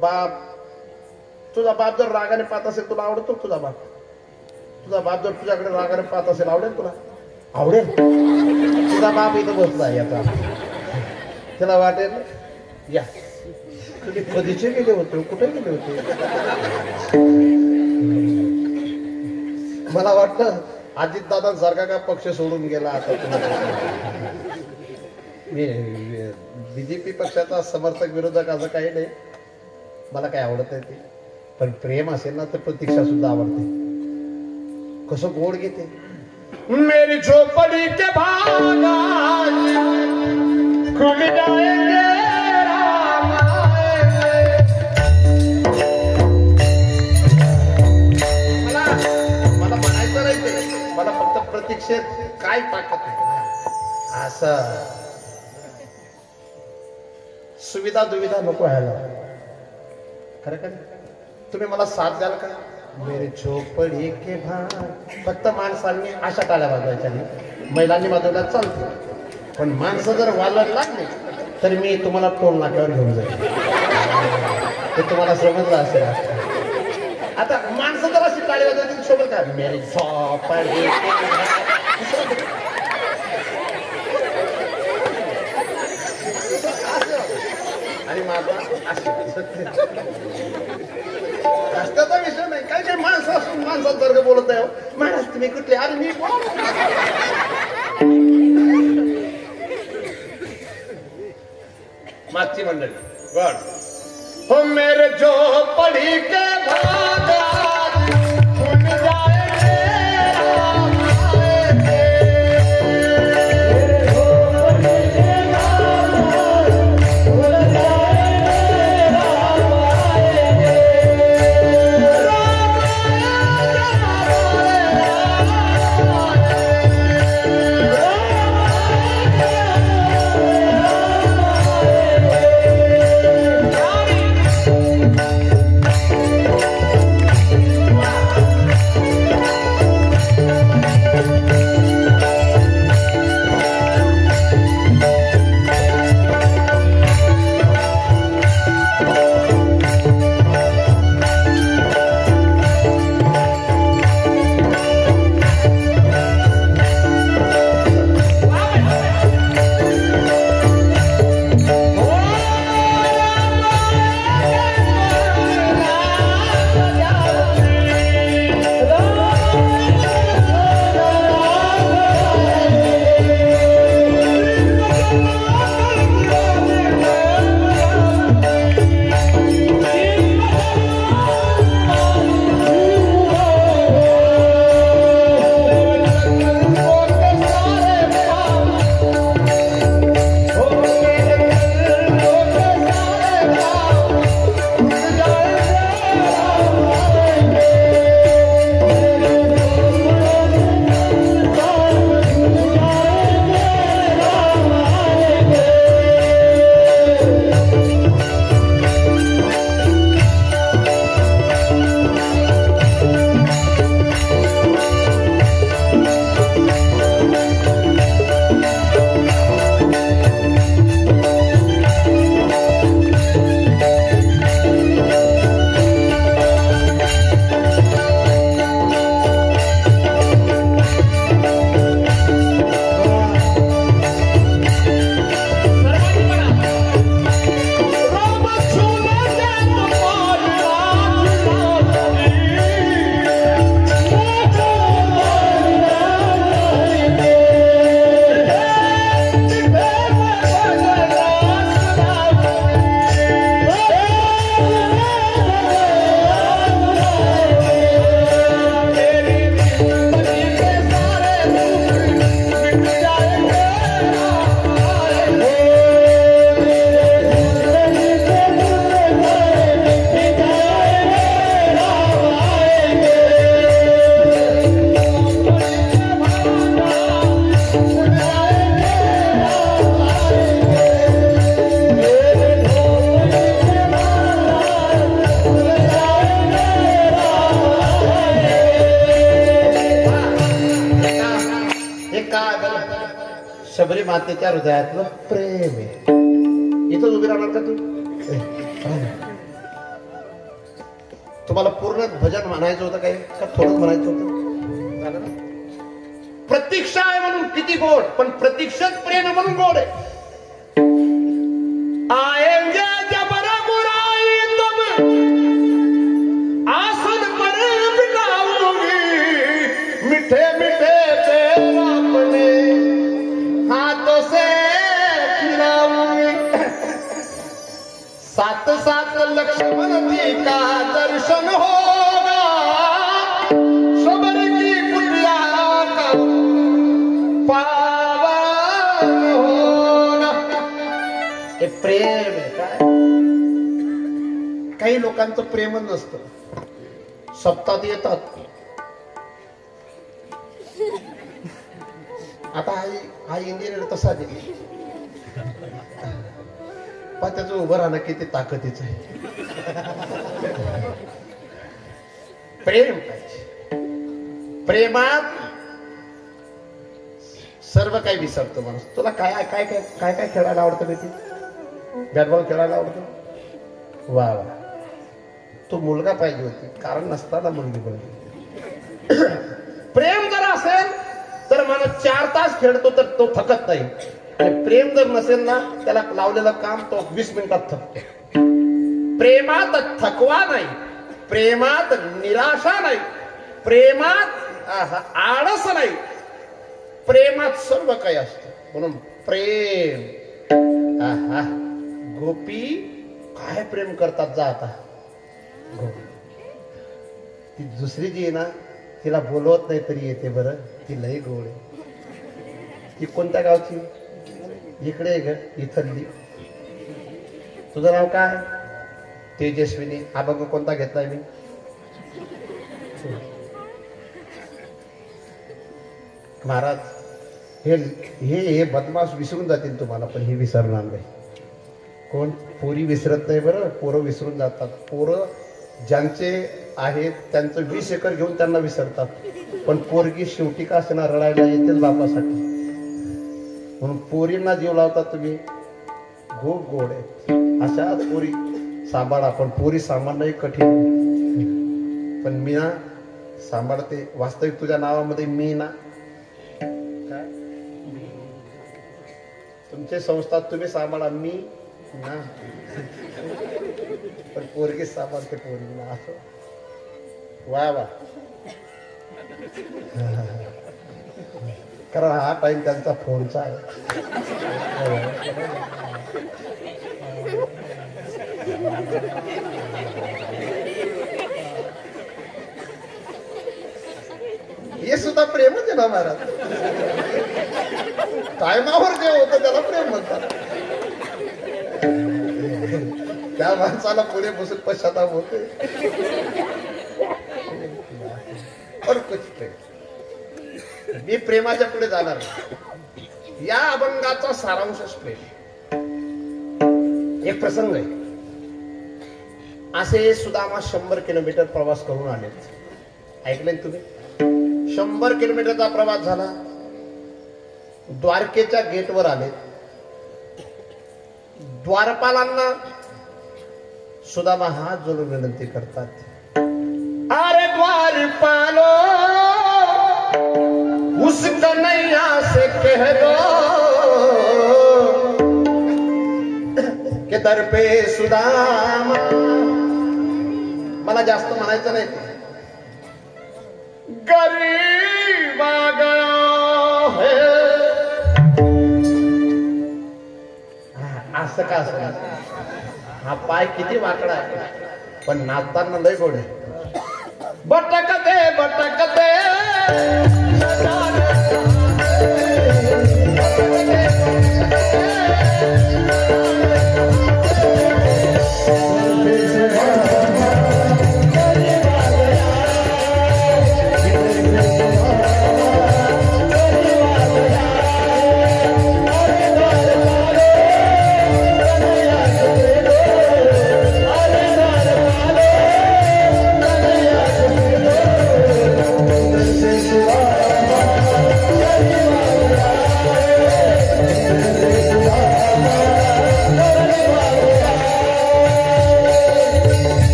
बाप तुझा बाप जर रागाने पाहत असेल तुला आवडतो तुझा बाप. तुझा बाप जर तुझ्याकडे रागाने पाहत असेल आवडेल तुला आवडेल. तुझा बाप इथं बसला याचा त्याला वाटेल या तुम्ही कधीचे गेले होते कुठे गेले होते. मला वाटतं अजित दादा सारखा का पक्ष सोडून गेला आता. मी बीजेपी पक्षाचा समर्थक विरोधक असं काही नाही मला काय आवडत आहे ते. पण प्रेम असेल ना तर प्रतीक्षा सुद्धा आवडते. कसं गोड घेते. मेरी झोपड़ी के भागा खुल जाएंगे राम मला म्हणायचं नाही ते. मला फक्त प्रतीक्षेत काय ताकद आहे असं सुविधा दुविधा नको व्हायला. खरं का तुम्ही मला साथ द्याल का. मेरे झोपडी के भाग फक्त माणसांनी अशा टाळ्या वाजवायच्या नाही. महिलांनी वाजवल्या चालते पण माणसं जर वाजवायला लागले तर मी तुम्हाला टोल नाक्यावर घेऊन जाईल. ते तुम्हाला समजलं असेल. आता माणसं जर अशी टाळी वाजवायची सोबत का मेरे झोपडी आणि माझा रस्त्याचा विषय नाही. काय काय माणसं असून माणसात वर्ग बोलत आहे महाराज तुम्ही कुठले अरे मी मागची मंडळी गड हो मेरे झोपडी के भागा काय बरं शबरी मातेच्या हृदयातलं प्रेम आहे. इथंच उभी राहणार का तू? तुम्हाला पूर्ण भजन म्हणायचं होतं काय का थोडं म्हणायचं होतं? झालं ना? प्रतीक्षा आहे म्हणून किती गोड, पण प्रतीक्षाच प्रेम म्हणून गोड आहे. आएंगे जब रघुराई तब आसन पर बिठाऊंगी, मीठे मीठे पेड़ अपने हाथों से खिलाऊंगी. सात सात लक्ष्मण जी का दर्शन होगा, शबरी की कुटिया का पावन होगा. हे प्रेम आहे काय? काही लोकांचं प्रेमच नसतं. सप्ताहात येतात. आता हा इंजिनियर तसा दे पण त्याचं उभं राहणं किती ताकदीचं आहे. प्रेम पाहिजे. प्रेमात सर्व काही विसरतो माणूस. तुला काय काय काय काय काय खेळायला आवडतं बेटी? बॅटबॉल खेळायला आवडतो? वा वा. तो मुलगा पाहिजे होती, कारण नसताना मुलगी बनली. प्रेम जर असेल तर माणूस 4 तास खेळतो तर तो थकत नाही. आणि प्रेम जर नसेल ना, त्याला लावलेलं काम तो 20 मिनिटात थकतो. प्रेमात थकवा नाही, प्रेमात निराशा नाही, प्रेमात आळस नाही, प्रेमात सर्व काही असतं. म्हणून प्रेम. गोपी काय प्रेम करतात जा आता. ती दुसरी जी आहे ना, तिला बोलवत नाही तरी येते. बरं ती लई गोड आहे. ती कोणत्या गावची? इकडे ग इथली. तुझं नाव काय? तेजस्विनी. अभंग कोणता घेतलाय मी? महाराज हे बदमाश विसरून जातील तुम्हाला, पण हे विसरणार नाही. कोण? पोरी विसरत नाही बरं, पोरं विसरून जातात. पोरं ज्यांचे आहेत त्यांचं 20 एकर घेऊन त्यांना विसरतात, पण पोरगी शेवटी का असणार रडायला येतेच बापासाठी. म्हणून पोरींना जीव लावतात तुम्ही. खूप गोड आहे. अशा पोरी सांभाळा. पण पोरी सांभाळणंही कठीण, पण मी ना सांभाळते. वास्तविक तुझ्या नावामध्ये मी ना काय तुमचे संस्थात तुम्ही सांभाळा, मी ना पण पोरगी सांभाळते पोरींना. असं वा वा. कारण हा टाइम त्यांचा फोनचा आहे. हे सुद्धा प्रेमच आहे ना महाराज. टायमावर जे होतं त्याला प्रेम म्हणतात. त्या माणसाला पुढे बसून पश्चाताप होते. पण कुछ प्रेम. मी प्रेमाच्या पुढे जाणार. या अभंगाचा सारांशच प्रेम. एक प्रसंग आहे. असे सुदामा 100 किलोमीटर प्रवास करून आलेत. ऐकले तुम्ही? 100 किलोमीटरचा प्रवास झाला. द्वारकेच्या गेटवर आले. द्वारपालांना सुदामा हात जोडून विनंती करतात. अरे द्वारपालो उस कन्हैया से कह दो के दर पे सुदामा. मला जास्त म्हणायचं नाही. गरीब आ गया है. असं का असं? हा पाय किती वाकडा आहे, पण नाचताना लय गोड आहे. भटकते भटकते Wow.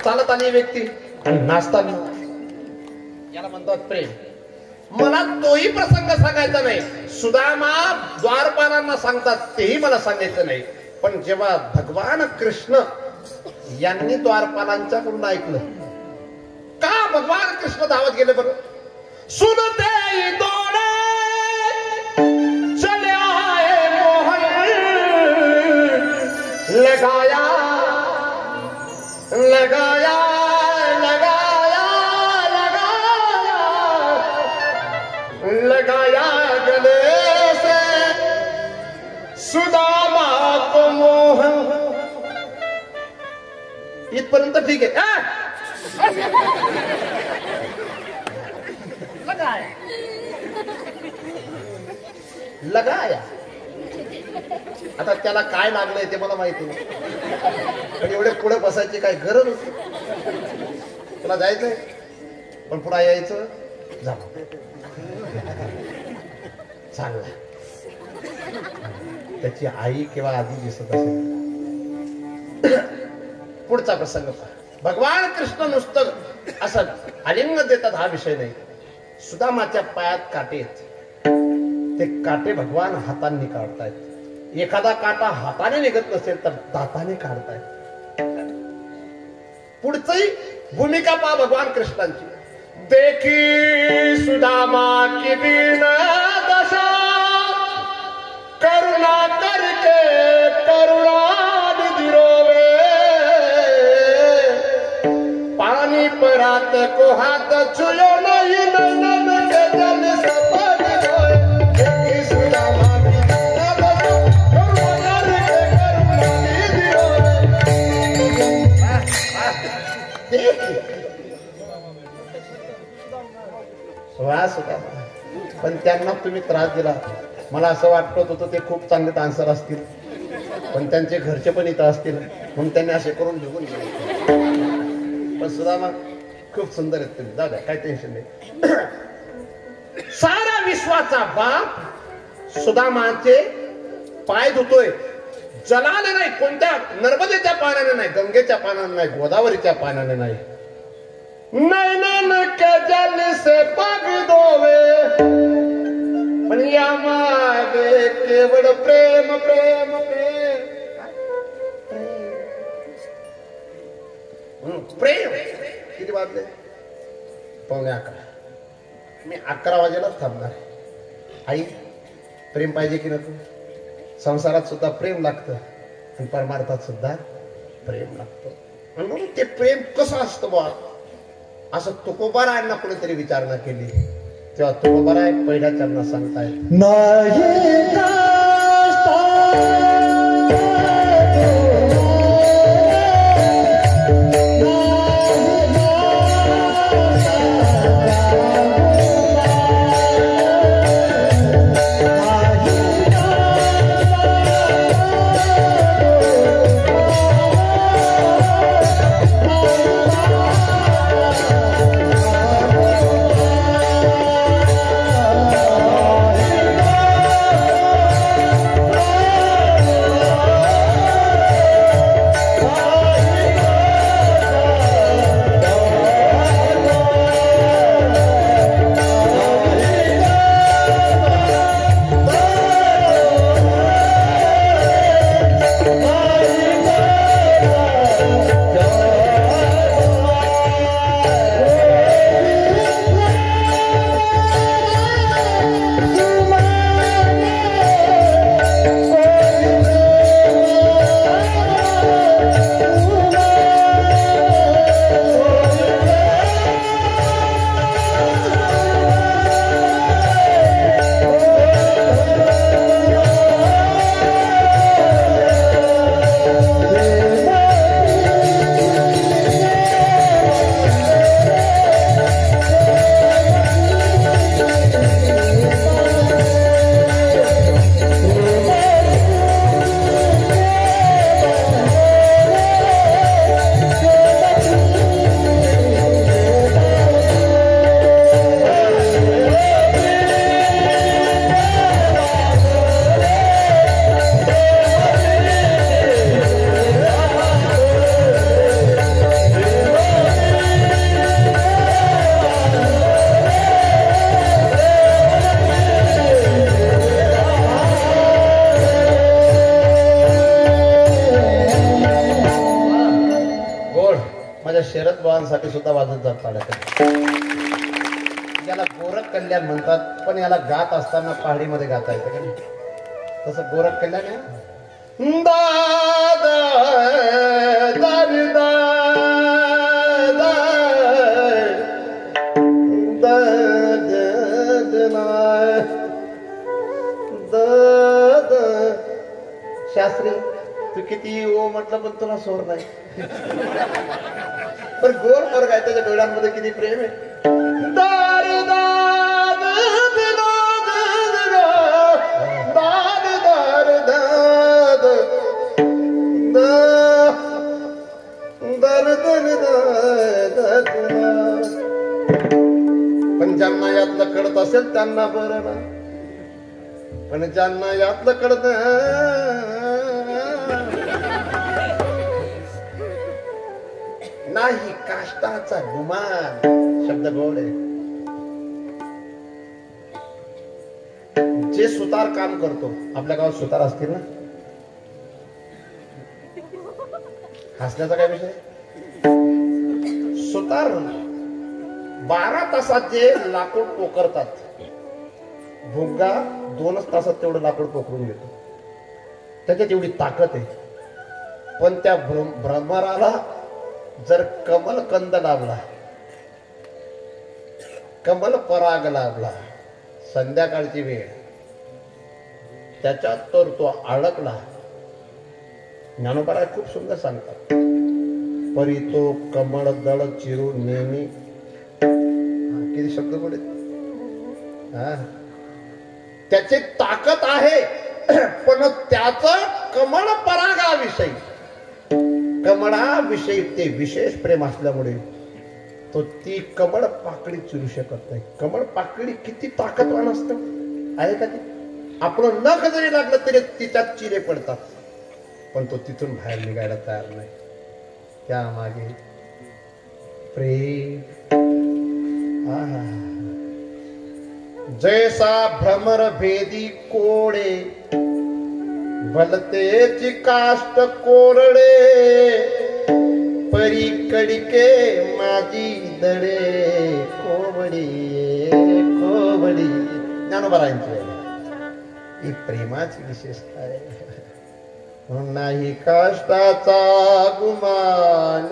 चालत आली व्यक्ती आणि नाचताना याला म्हणतात प्रेम. मला तोही प्रसंग सांगायचा नाही. सुदामा द्वारपालांना सांगतात तेही मला सांगायचं नाही. पण जेव्हा भगवान कृष्ण यांनी द्वारपालांच्याकडून ऐकलं, का भगवान कृष्ण धावत गेले बरं? सुनते दोडे चले आए मोहन, लगाया लगाया लगाया लगाया लगाया गले से सुदामा को मोहन. इथपर्यंत ठीक आहे. लगाया लगाया. आता त्याला काय लागलंय ते मला माहिती नाही, पण एवढे पुढे बसायची काय गरज होती? तुला जायचंय पण पुढे यायचं झालं चाललं. त्याची आई किंवा आजी दिसत असेल. पुढचा प्रसंग भगवान कृष्ण नुसतं असं आलिंग देतात हा विषय नाही. सुदामाच्या पायात काटे आहेत. ते काटे भगवान हातांनी काढतायत. एखादा काटा हाताने निघत नसेल तर दाताने काढतायत. पुढची भूमिका पहा भगवान कृष्णांची. देखी सुदामा की दीन दशा, करुणा करके करुणा निधि रोवे, पानी परात को हाथ छुयो नहीं, नैनन के जल से पग गए. देखी सुदामा की दीन दशा, करुणा करके करुणा निधि रोवे. सुदामा, पण त्यांना तुम्ही त्रास दिला. मला असं वाटत होतं ते खूप चांगले डान्सर असतील, पण त्यांचे घरचे पण इथं असतील म्हणून त्यांनी असे करून घेऊन गेले. पण सुदामा खूप सुंदर आहेत तुम्ही. जाऊ द्या, काय टेन्शन नाही. सारा विश्वाचा बाप सुदामाचे पाय धुतोय. जलाने नाही, कोणत्या नर्मदेच्या पाण्याने नाही, गंगेच्या पाण्याने नाही, गोदावरीच्या पाण्याने नाही. नैनन के जल से पग धोवे, पण या मागे केवळ प्रेम प्रेम प्रेम प्रेम. किती वाजले? 11:15. मी 11 वाजेलाच थांबणार. आई, प्रेम पाहिजे की नको? संसारात सुद्धा प्रेम लागतं आणि परमार्थात सुद्धा प्रेम लागतं. म्हणून ते प्रेम कसं असतं बा, असं तुकोबारायांना कोणीतरी विचारणा केली तेव्हा तुकोबाराय पहिल्या चरणा सांगतायत, नाही सुतारांसाठी सुद्धा वाजत जात पाड्यात. याला गोरख कल्याण म्हणतात, पण याला गात असताना पहाडीमध्ये गाता येतं का नाही? तसं गोरख कल्याण आहे. शास्त्री तू किती ओ म्हटलं पण तुला सोर नाही. पण गोर पोरग आहे, त्याच्या डोळ्यांमध्ये किती प्रेम आहे. पण ज्यांना यातलं कळत असेल त्यांना बरं ना, पण ज्यांना यातलं कळत नाही, काष्टाचा गुमान शब्द गोड आहे. जे सुतार काम करतो, आपल्या गावात सुतार असतील ना, हसण्याचा काय विषय. सुतार 12 तासात जे लाकूड पोखरतात, भुंगा 2च तासात तेवढं लाकूड पोखरून घेतो. त्याच्यात एवढी ताकद आहे. पण त्या भ्रमराला जर कमल कंद लाभला, कमल पराग लाभला, संध्याकाळची वेळ, त्याच्यात तर तो अडकला. ज्ञानोबा खूप सुंदर सांगतात, परी तो कमळ दळ चिरून नेहमी. किती शब्द बोलत. त्याची ताकद आहे, पण त्याच कमळ परागाविषयी, कमळाविषयी ते विशेष प्रेम असल्यामुळे तो ती कमळ पाकळी चिरू शकत नाही. कमळ पाकळी किती ताकदवान असतं आहे का ती. आपलं नख जरी लागलं तरी तिच्यात चिरे पडतात, पण तो तिथून बाहेर निघायला तयार नाही. त्यामागे प्रेम. जैसा भ्रमर भेदी कोडे, भलतेची काष्ट कोरडे, परी कडिके माझी दडे, कोवडी कोवडी. ज्ञानोबारायांची ही प्रेमाची विशेषता आहे. नाही काष्टाचा गुमान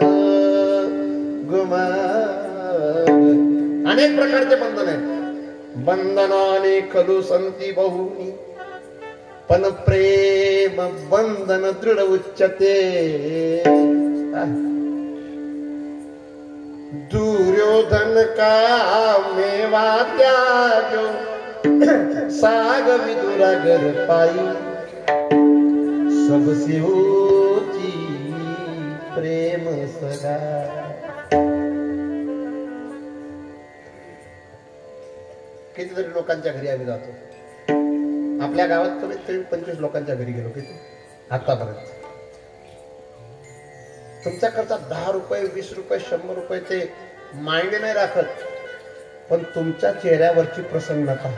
गुमान. अनेक प्रकारचे बंधन आहेत. बंधनाने खलू संती बहुनी, पण प्रेम बंधन दृढ उच्चते. दुर्योधन का मेवा त्याग्यो, साग विदुरा घर पाई, सबसे होती प्रेम सगा. कितीतरी लोकांच्या घरी आम्ही जातो. आपल्या गावात कमीत कमी 25 लोकांच्या घरी गेलो किती आतापर्यंत. तुमच्याकडचा 10 रुपये 20 रुपये 100 रुपये ते मायने नाही राखत, पण तुमच्या चेहऱ्यावरची प्रसन्नता.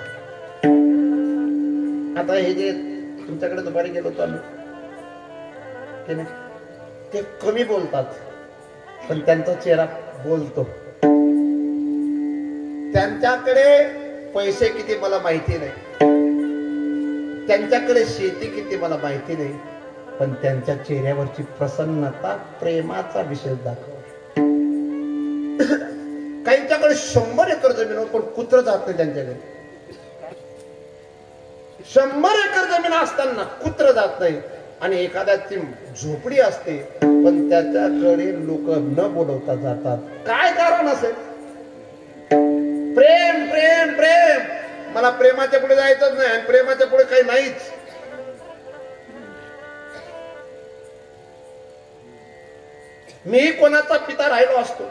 आता हे जे तुमच्याकडे दुपारी गेलो होतो आम्ही, ते कमी बोलतात, पण त्यांचा चेहरा बोलतो. त्यांच्याकडे पैसे किती मला माहिती नाही, त्यांच्याकडे शेती किती मला माहिती नाही, पण त्यांच्या चेहऱ्यावरची प्रसन्नता प्रेमाचा विशेष दाखव. काहींच्याकडे 100 एकर जमीन, पण कुत्र जात नाही त्यांच्याकडे. 100 एकर जमीन असताना कुत्र जात नाही. आणि एखाद्याची झोपडी असते, पण त्याच्याकडे लोक न बोलवता जातात. काय कारण असेल. प्रेम प्रेम प्रेम. मला प्रेमाच्या पुढे जायचंच नाही, आणि प्रेमाच्या पुढे काही नाहीच. मी कोणाचा पिता राहिलो असतो,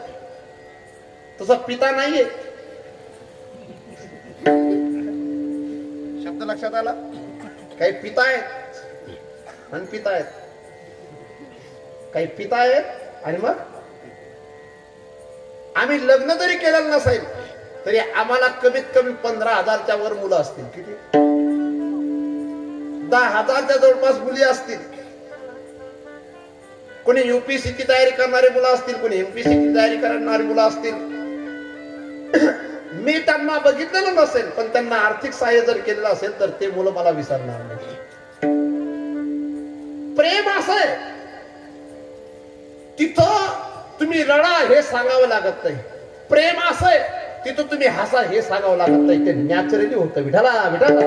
तसा पिता नाहीये. शब्द लक्षात आला. काही पिता आहेत आणि पिता आहेत, काही पिता आहेत आणि मग आम्ही लग्न जरी केलेलं नसेल तरी आम्हाला कमीत कमी 15,000च्या वर मुलं असतील. किती 10,000च्या जवळपास मुली असतील. कोणी UPSCची तयारी करणारी मुलं असतील, कोणी MPSCची तयारी करणारी मुलं असतील. मी त्यांना बघितलेलं नसेल, पण त्यांना आर्थिक सहाय्य जर केलेलं असेल तर ते मुलं मला विसरणार नाही. प्रेम असं आहे, तिथं तुम्ही रडा हे सांगावं लागत नाही. प्रेम असं आहे, तिथं तुम्ही हसा हे सांगावं लागत नाही. ते नॅचरली होतं. विठाला विठाला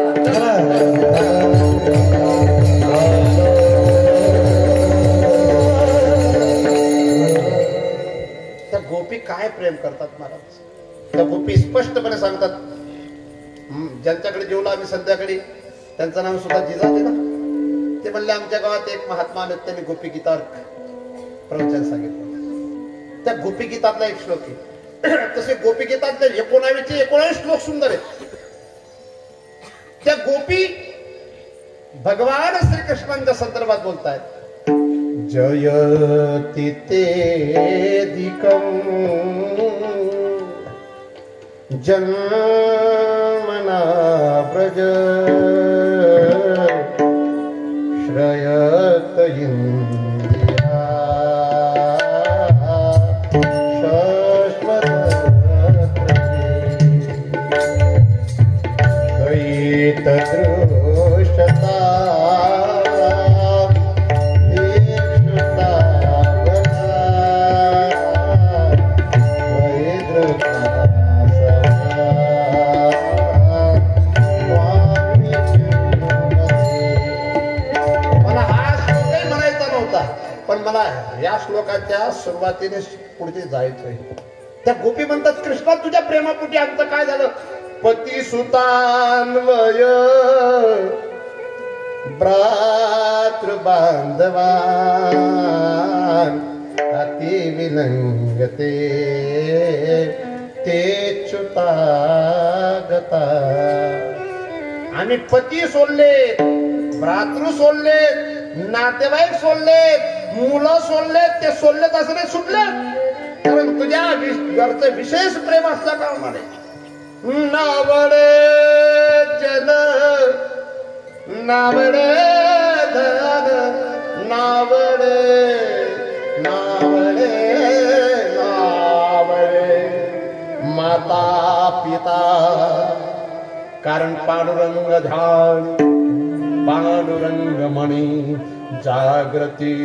त्या गोपी काय प्रेम करतात महाराज. त्या गोपी स्पष्टपणे सांगतात. ज्यांच्याकडे जेवलो आम्ही संध्याकाळी, त्यांचं नाव सुद्धा जिजाऊ ना, ते म्हणले आमच्या गावात एक महात्मा आले, त्यांनी गोपी गीतावर प्रवचन सांगितलं. त्या गोपी गीतातला एक श्लोक आहे. तसे गोपी गीतातले 19 श्लोक सुंदर आहेत. त्या गोपी भगवान श्रीकृष्णांच्या संदर्भात बोलतायत. जयति तेऽधिकं जन्मना व्रज श्रयत इंद्रिया शाश्वत द्वेषता या श्लोकाच्या सुरुवातीने पुढे जायचंय. त्या गोपी म्हणतात, कृष्णा तुझ्या प्रेमापोटी आमचं काय झालं. पती सुतान्वय भ्रातृ बांधवान अति विलंगते ते च्युतागता. आम्ही पती सोडले, भ्रातृ सोडले, नातेवाईक सोडले, मुलं सोडले. ते सोडलेत असं नाही, सुटले. कारण तुझ्या घरचं विशेष प्रेम असल्या कारणाने. नावडे जन नावडे धन नावडे नावडे नावडे माता पिता. कारण पांडुरंग ध्यान पांडुरंग मणी जागृती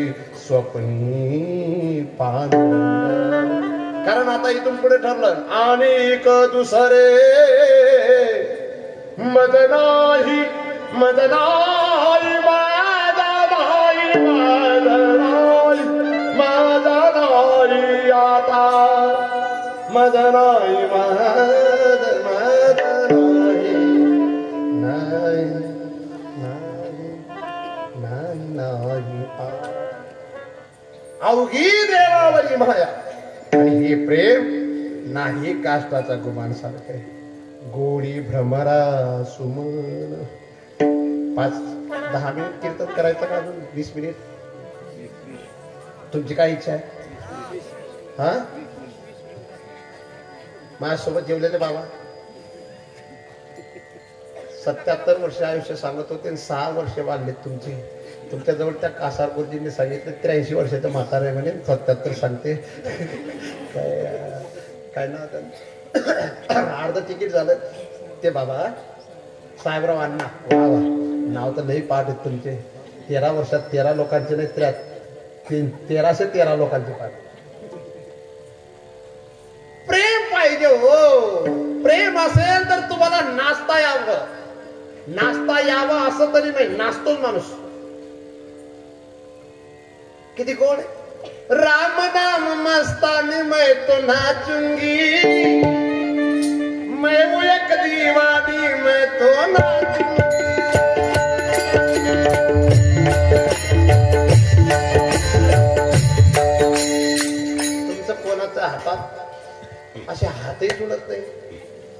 स्वप्नी पांडुरंग. कारण आता इथून पुढे ठरलं अनेक दुसरे मद नाही मद नाही माझा नाही माझा नाही माझा नाही आता मद नाही मद मद नाही नाही अवघी देवावरी माया. आणि हे प्रेम नाही काष्टाचा गुमान सारखे गोडी भ्रमरा सुमन. 5-10 मिनिट कीर्तन करायचं का, अजून 20 मिनिट? तुमची काय इच्छा आहे? हा, माझ्यासोबत जेवलेले बाबा 77 वर्ष आयुष्य सांगत होते आणि 6 वर्ष वाढलेत तुमची. तुमच्याजवळ त्या कासार गुरुजींनी सांगितलं 83 वर्षाचं म्हातारा आहे म्हणे, 77 सांगते. काय ना अर्ध तिकीट झालं. ते बाबा साहेबराव अण्णा, वा वा, नाव तर लई पाठ आहेत तुमचे. 13 वर्षात 13 लोकांचे नाही, 1313 लोकांचे पाठ. प्रेम पाहिजे हो. प्रेम असेल तर तुम्हाला नाचता यावं. नाचता यावं असं तरी नाही, नाचतोच माणूस. किती गोड आहे. राम नाम मस्तानी मैं तो नाचूंगी, मैं वो एक दीवानी मैं तो नाचूंगी. तुमचं कोणाच्या हातात असे हातही जुळत नाही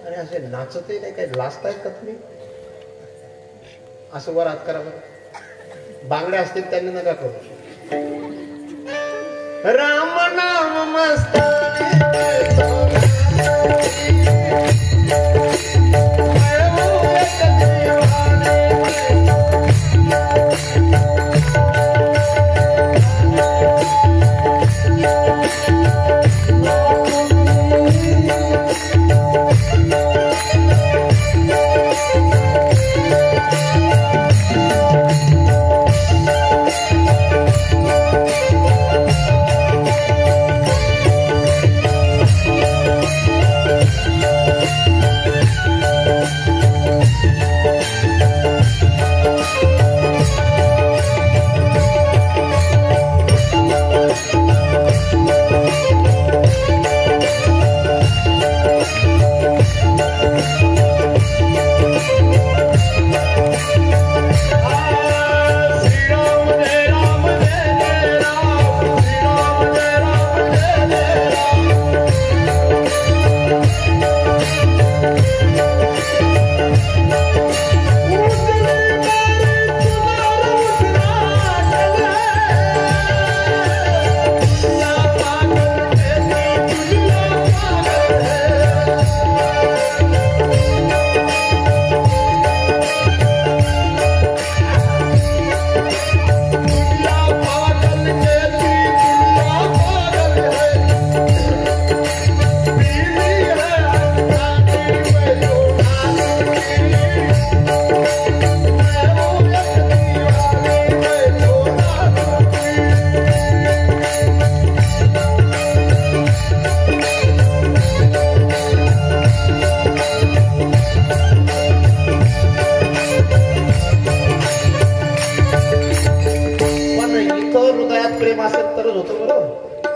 आणि असे नाचतही नाही. काही लाजतायत का तुम्ही? असं वर हात करा बरं. बांगड्या असतील त्यांनी नका करू. राम नाम मस्तानी मैं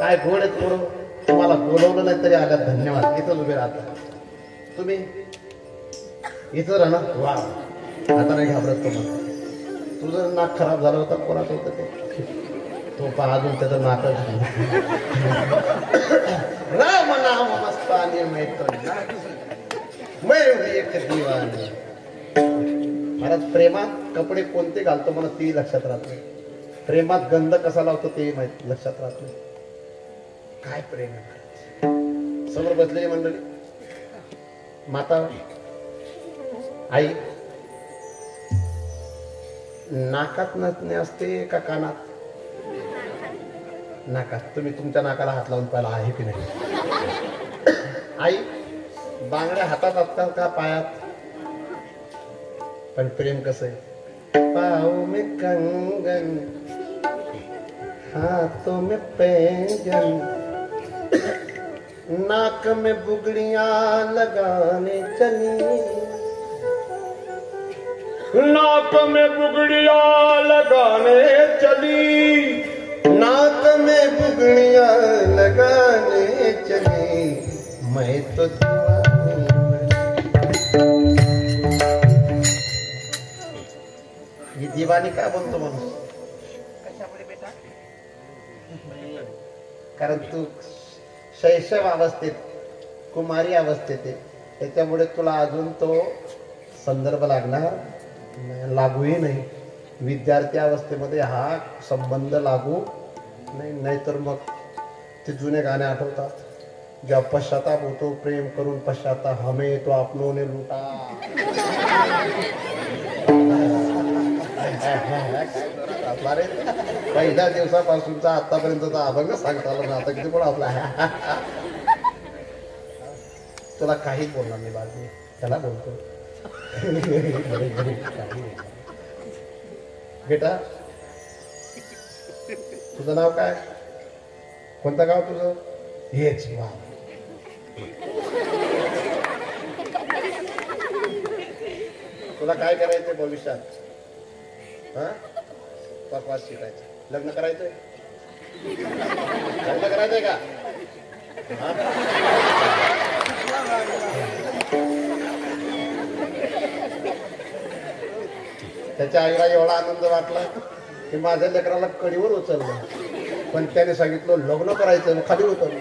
काय गोड आहेत पोरं. तुम्हाला बोलवलं नाही तरी आल्या, धन्यवाद. इथंच उभे राहता तुम्ही, इथं राहणार. वा, आता नाही घाबरत तुम्हाला. तुझं नाक खराब झालं होतं, कोणाचं होतं ते, तो पहा अजून त्याचं नाक राम नाम मस्तानी मैं एक दिवानी. महाराज प्रेमात कपडे कोणते घालतो मला तेही लक्षात राहत नाही. प्रेमात गंध कसा लावतो तेही माहित लक्षात राहत नाही. काय प्रेम आहे. समोर बसलेली मंडळी, माता, आई, नाकात नसणे असते का कानात? नाकात. तुम्ही तुमच्या नाकाला हात लावून पाहिला आहे की नाही? आई, बांगड्या हातात असतात का पायात? पण प्रेम कसं आहे? पाँव में कंगन, हाथों में पैंजन, नाक में बुगड़ियां लगाने चली, नाक में बुगड़ियां लगाने चली, नाक में बुगड़ियां लगाने चली, मैं तो दीवानी ही दीवानी का बनतो माणूस? कारण तू शैशव अवस्थेत, कुमारी अवस्थेत आहे, त्याच्यामुळे तुला अजून तो संदर्भ लागणार लागूही नाही. विद्यार्थी अवस्थेमध्ये हा संबंध लागू नाही. नाहीतर मग ते जुने गाणे आठवतात, जेव्हा पश्चाताप होतो, प्रेम करून पश्चाताप, हमें तो आपनों ने लुटा. आपला रे पहिल्या दिवसापासूनचा आतापर्यंतचा अभंग सांगता आला ना. आता किती पण आपला तुला काहीच बोलणार नाही बाजू, त्याला बोलतो. बेटा, तुझं नाव काय? कोणतं गाव तुझं? हेच. वा, तुला काय करायचंय भविष्यात? बकवास शिकायचं, लग्न करायचंय? लग्न करायचंय का? त्याच्या आईला एवढा आनंद वाटला की माझ्या लेकराला कडीवर उचललं, पण त्याने सांगितलं लग्न करायचं, खाली उतरलं.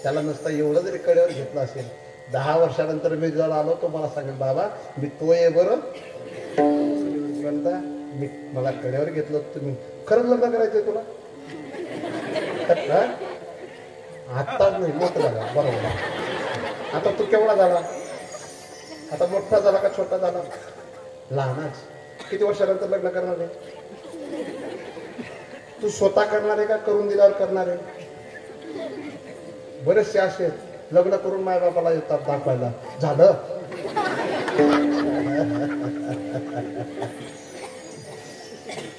त्याला नुसतं एवढं जरी कडेवर घेतलं असेल, 10 वर्षानंतर मी जर आलो तो मला सांगेल, बाबा मी तो आहे बरं, मी मला कडेवर घेतलं, तुम्ही खरंच लग्न करायचंय तुला? आत्ताच नाही, मोठं झाला. बरोबर. आता तू केवढा झाला? आता मोठा झाला का छोटा झाला? लहानच. किती वर्षानंतर लग्न करणार आहे? तू स्वतः करणार आहे का करून दिल्यावर करणार आहे? बरेचसे असे लग्न करून माय बापाला येतात दाखवायला, झालं.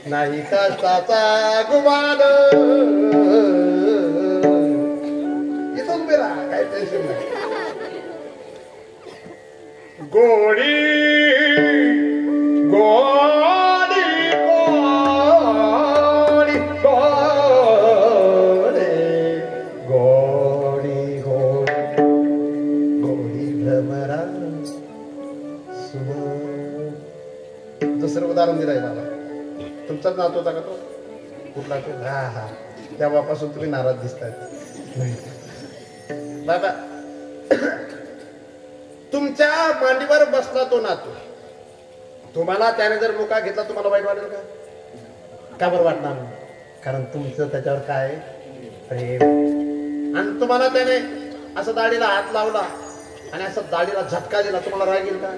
नाही कष्टाचा गुमान, इथून बेरा काय टेन्शन नाही. गोडी गोडी गोडी गोडी गोडी गोडी गोडी भ्रमरा सुम. दुसरं उदाहरण दिलंय बाबा. तुमचाच नात होता का तो? कुठला तो? हा, तेव्हापासून तुम्ही नाराज दिसताय. बाबा, तुमच्या मांडीवर बसला तो नातू, तुम्हाला त्याने जर मुका घेतला, तुम्हाला वाईट वाटेल का? का बरं वाटणार? कारण तुमचं त्याच्यावर काय प्रेम. आणि तुम्हाला त्याने असं दाढीला हात लावला आणि असं दाढीला झटका दिला, तुम्हाला राग येईल का?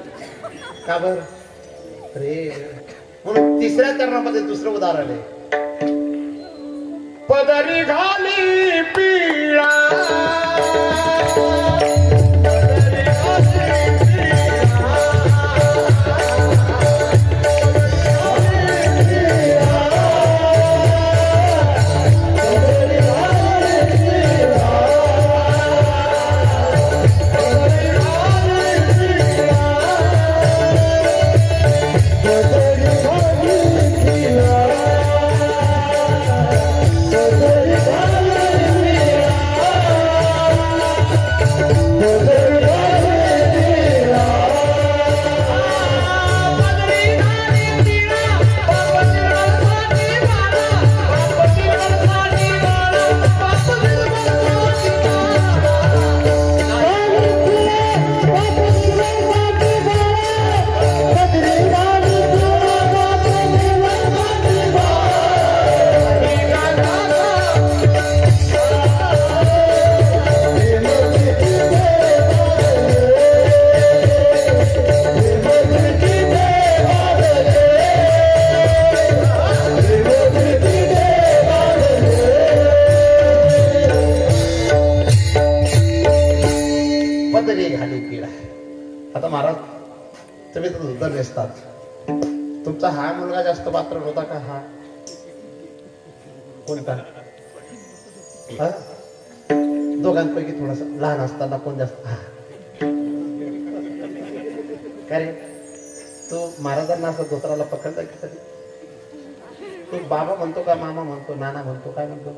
का बरं? प्रेम. म्हणून तिसऱ्या चरणामध्ये दुसरं उदाहरण आहे. पदरी घाली पिळा, आता महाराज तुम्ही तर धोतर नेसतात, तुमचा हा मुलगा जास्त पात्र होता का हा कोणता? हा? दोघांपैकी थोडासा लहान असताना कोण जास्त? हा काय रे, तू महाराजांना असं धोत्राला पकडता की कधी? तू बाबा म्हणतो का मामा म्हणतो, नाना म्हणतो, काय म्हणतो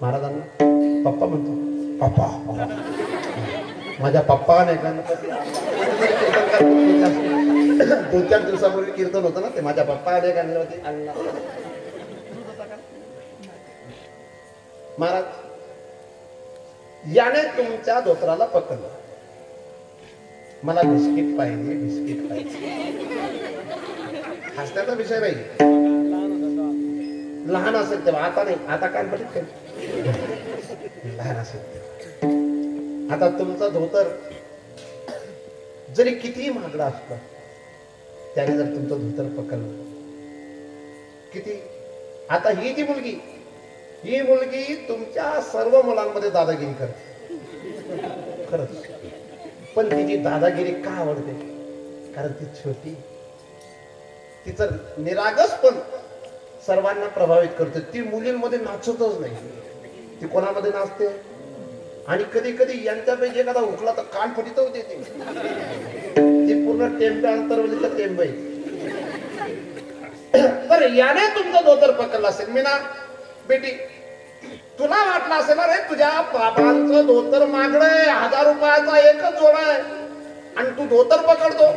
महाराजांना? पप्पा म्हणतो. पप्पा, माझ्या पप्पा नाही का? 2-4 दिवसापूर्वी कीर्तन होतं ना, ते माझ्या पप्पा आले का होती महाराज. याने तुमच्या धोत्राला पकडलं, मला बिस्किट पाहिजे, बिस्किट पाहिजे. हसण्याचा विषय नाही, लहान असेल तेव्हा, आता नाही, आता काय पडत लहान असेल तेव्हा. आता तुमचं धोतर जरी कितीही महागडं असलं, त्याने जर तुमचं धोतर पकडलं, किती. आता ही जी मुलगी, ही मुलगी तुमच्या सर्व मुलांमध्ये दादागिरी करते खरंच, पण तिची दादागिरी का आवडते? कारण ती छोटी, तिचं निरागस पण सर्वांना प्रभावित करते. ती मुलींमध्ये नाचतच नाही, ती कोणामध्ये नाचते? आणि कधी कधी यांच्यापैकी एखादा उठला तर कान फुटीत होते ती पूर्ण टेम्पे अंतरवली तर टेम्पे. तर याने तुमचं धोतर पकडलं असेल. मीना बेटी, तुला वाटलं असेल ना रे तुझ्या बाबांचं धोतर मागणं 1000 रुपयाचा एकच जोडा आहे आणि तू धोतर पकडतो.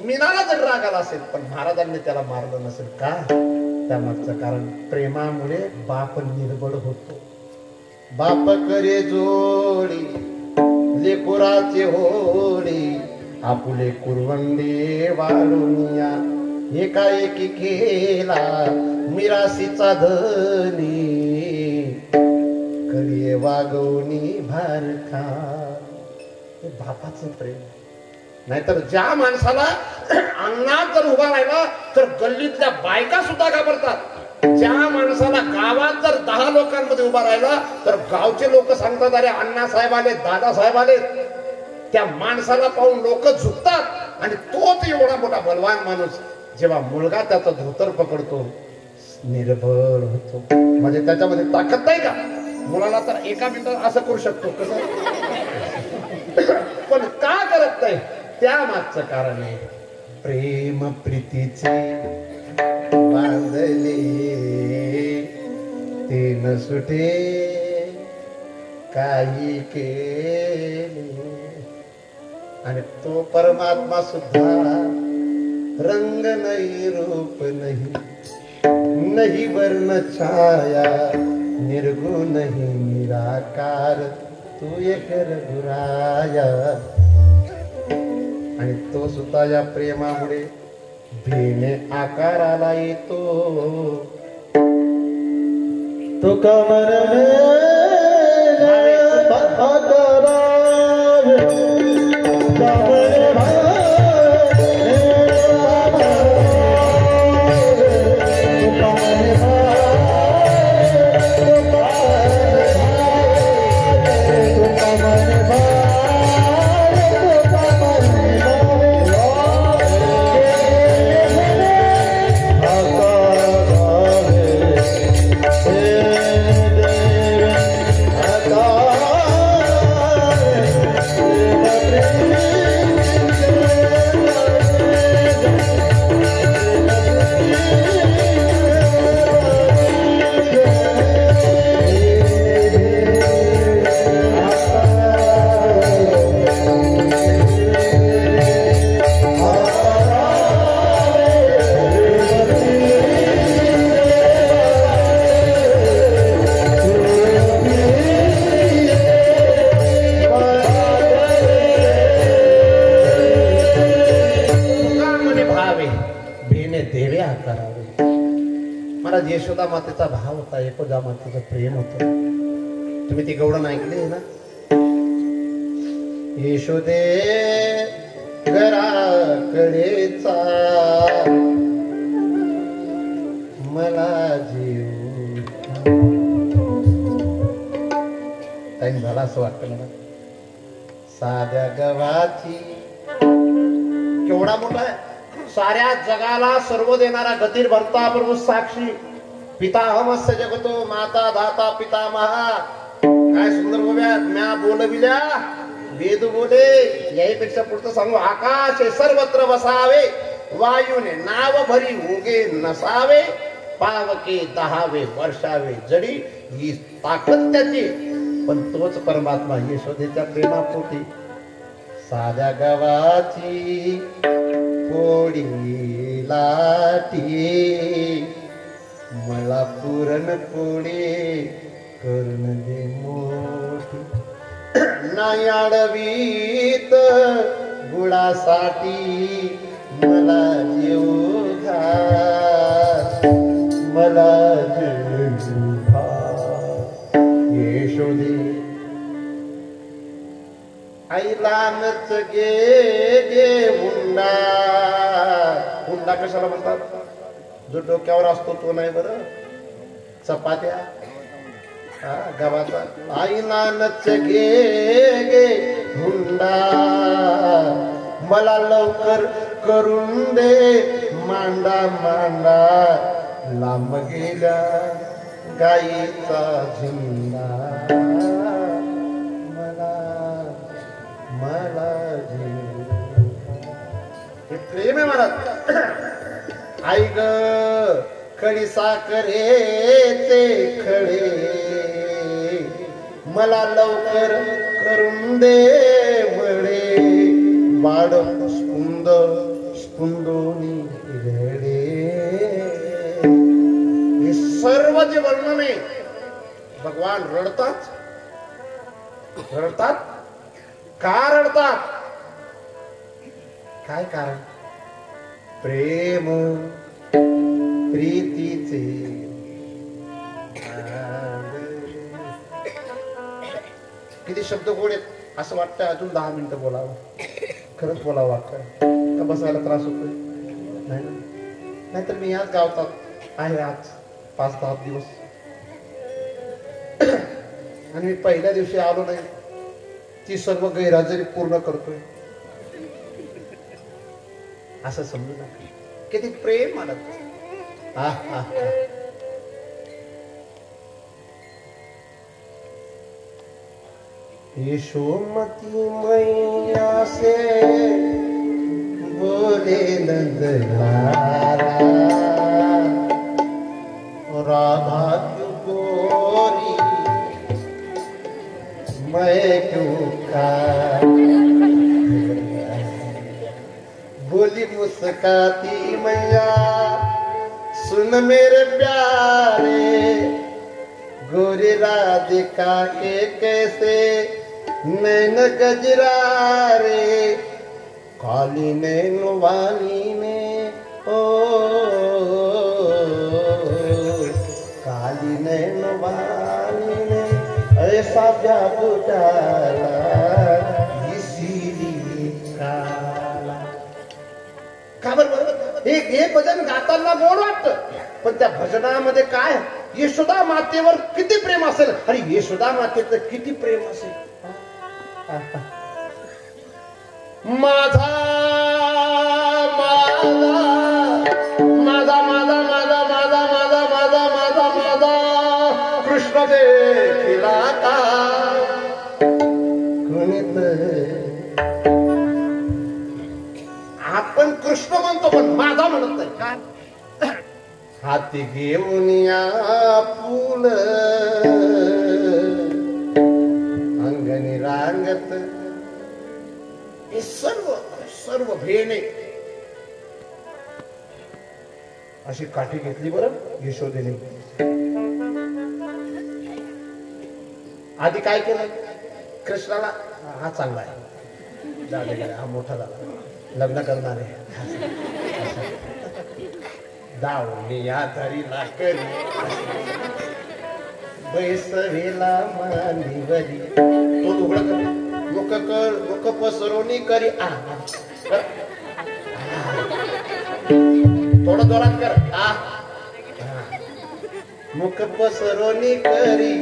मीनाला जर राग आला असेल, पण महाराजांनी त्याला मारलं नसेल का? त्यामागचं कारण प्रेमामुळे बाप निर्बळ होतो. बाप करे जोडी लेकुराचे होडी, आपुले कुरवंडे वाळुनिया, एकाएकी केला मिरासीचा धनी, करिये वागवणी भारखा. हे बापाचं प्रेम. नाहीतर ज्या माणसाला अंगणात जर उभा राहिला तर गल्लीतल्या बायका सुद्धा घाबरतात. ज्या माणसाला गावात जर 10 लोकांमध्ये उभा राहिला तर गावचे लोक सांगतात, अरे अण्णासाहेब आले, दादासाहेब आले. त्या माणसाला पाहून लोक झुकतात. आणि तोच एवढा मोठा बलवान माणूस जेव्हा मुलगा त्याचं धोतर पकडतो, निर्भळ होतो. म्हणजे त्याच्यामध्ये ताकद नाही का? मुलाला तर एका मिनिटात असं करू शकतो, कसं? पण का करत नाही? त्या मागचं कारण आहे प्रेम प्रीतीचे बांधले ते न सुटे काही केले. आणि तो परमात्मा सुद्धा रंग नाही, रूप नाही, नाही वर्ण छाया, निर्गुण ही निराकार, तू एक रघुराया. आणि तो सुद्धा या प्रेमामुळे भेने आकाराला येतो. तो कमर यशोदा मातेचा भाव होता, यशोदा मातेचं प्रेम होतं. तुम्ही ती गवळण ऐकली ना? यशोदे घराकडेचा मला जीव. टाइम झाला असं वाटतं मला. साध्या गव्हाची केवढा मोठा आहे, साऱ्या जगाला सर्व देणारा गतीर भरता प्रभू साक्षी, पिताहमस्य जगतो माता धाता पिता महा. काय सुंदर गोव्या म्या बोलविल्या वेद बोले. याहीपेक्षा पुढचं सांगू, आकाश सर्वत्र बसावे, वायूने नाव भरी उगे नसावे, पावके दहावे वर्षावे जडी, ही ताकद त्याची. पण तोच परमात्मा यशोदेच्या प्रेमापोटी साध्या गावाची पोळी लाटी, मला पुरणपोळी करून दे मोठी. नाही अडवीत गुळासाठी मला जेऊ घाल, मला जेऊ घाल. यशोदे आईलानच गे गे हुंडा. हुंडा कशाला म्हणतात? जो डोक्यावर असतो तो नाही बरं, चपात्या गव्हाचा. आईलानच गे गे हुंडा, मला लवकर करून दे मांडा मांडा, लांब गेल्या गाईचा झिंडा, मला मला हे प्रेम आहे मला. आई ग खडी साखरेचे खडे, मला लवकर करून दे वडे, बाळ स्पुंद स्पुंदोनी घडे. हे सर्व जे वर्णन आहे, भगवान रडतात. रडतात का? रडतात काय कारण? प्रेम प्रीतीचे किती शब्द गोड आहेत. असं वाटतं अजून 10 मिनिटं बोलावं. खरंच बोलावं वाटतं का? बसायला त्रास होतोय? नाही ना. नाहीतर मी याच गावात आहे आज 5-10 दिवस, आणि मी पहिल्या दिवशी आलो नाही, ती सर्व गैरहजेरी पूर्ण करतोय असं समजू नका. किती प्रेम मला. यशोमती मैया से बोले नंदलाला, राधा क्यों गोरी मैं क्यों काली, बोली मुस्काती मैया सुन मेरे प्यारे, गोरी राधिका के कैसे नैन गजरा रे, काली नैन वाली ने ओ काली नैन वाली ने ऐसा जादू डाला, इसीलिए काला. का बरं? हे भजन गाताना गोड वाटतं, पण त्या भजनामध्ये काय यशोदा मातेवर किती प्रेम असेल, आणि यशोदा मातेचं किती प्रेम असेल. माझा माझा माझा माझा माझा माझा माझा माझा माझा माझा कृष्ण देखिला का कुणीत. आपण कृष्ण म्हणतो पण माझा म्हणत नाही. काय? हाती घेऊन या फुल अंगणी रांगत, हे सर्व सर्व भेणे. अशी काठी घेतली बरं यशोदेने. आधी काय केलं कृष्णाला? हा चांगला आहे, झाले हा मोठा झाला, लग्न करणार आहे. दावणी या तरीला करी बैसवेला मांडीवरी, तो उघड कर, मुख पसरवणी करी. थोडं जोरात कर. मुख पसरवणी करी.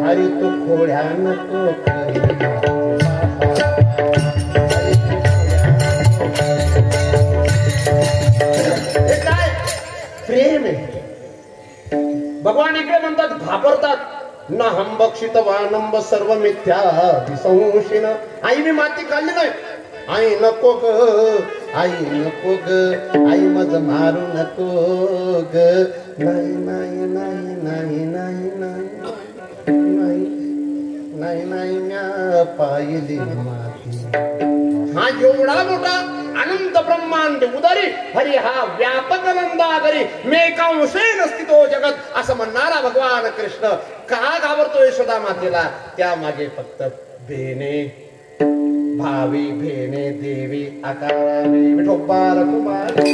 हरी तू खोड्या नको करी. भगवान इकडे म्हणतात घाबरतात ना हम बक्षित वानंब सर्व मिथ्या संशीन. आई मी माती खाल्ली नाही. आई नको ग आई नको ग आई मज मारू नको ग. नाही नाही नाही नाही नाही नाही नाही नाही नाही म्या पाहिली माती. हा एवढा मोठा अनंत ब्रह्मांड उदारी हरी हा व्यापक नंदागरी मेकांशेन स्थितो जगत असं म्हणणारा भगवान कृष्ण का घाबरतो यशोदा मातेला? त्या मागे फक्त भेने भावी भेने देवी आकाराने विठोबा कुमारी.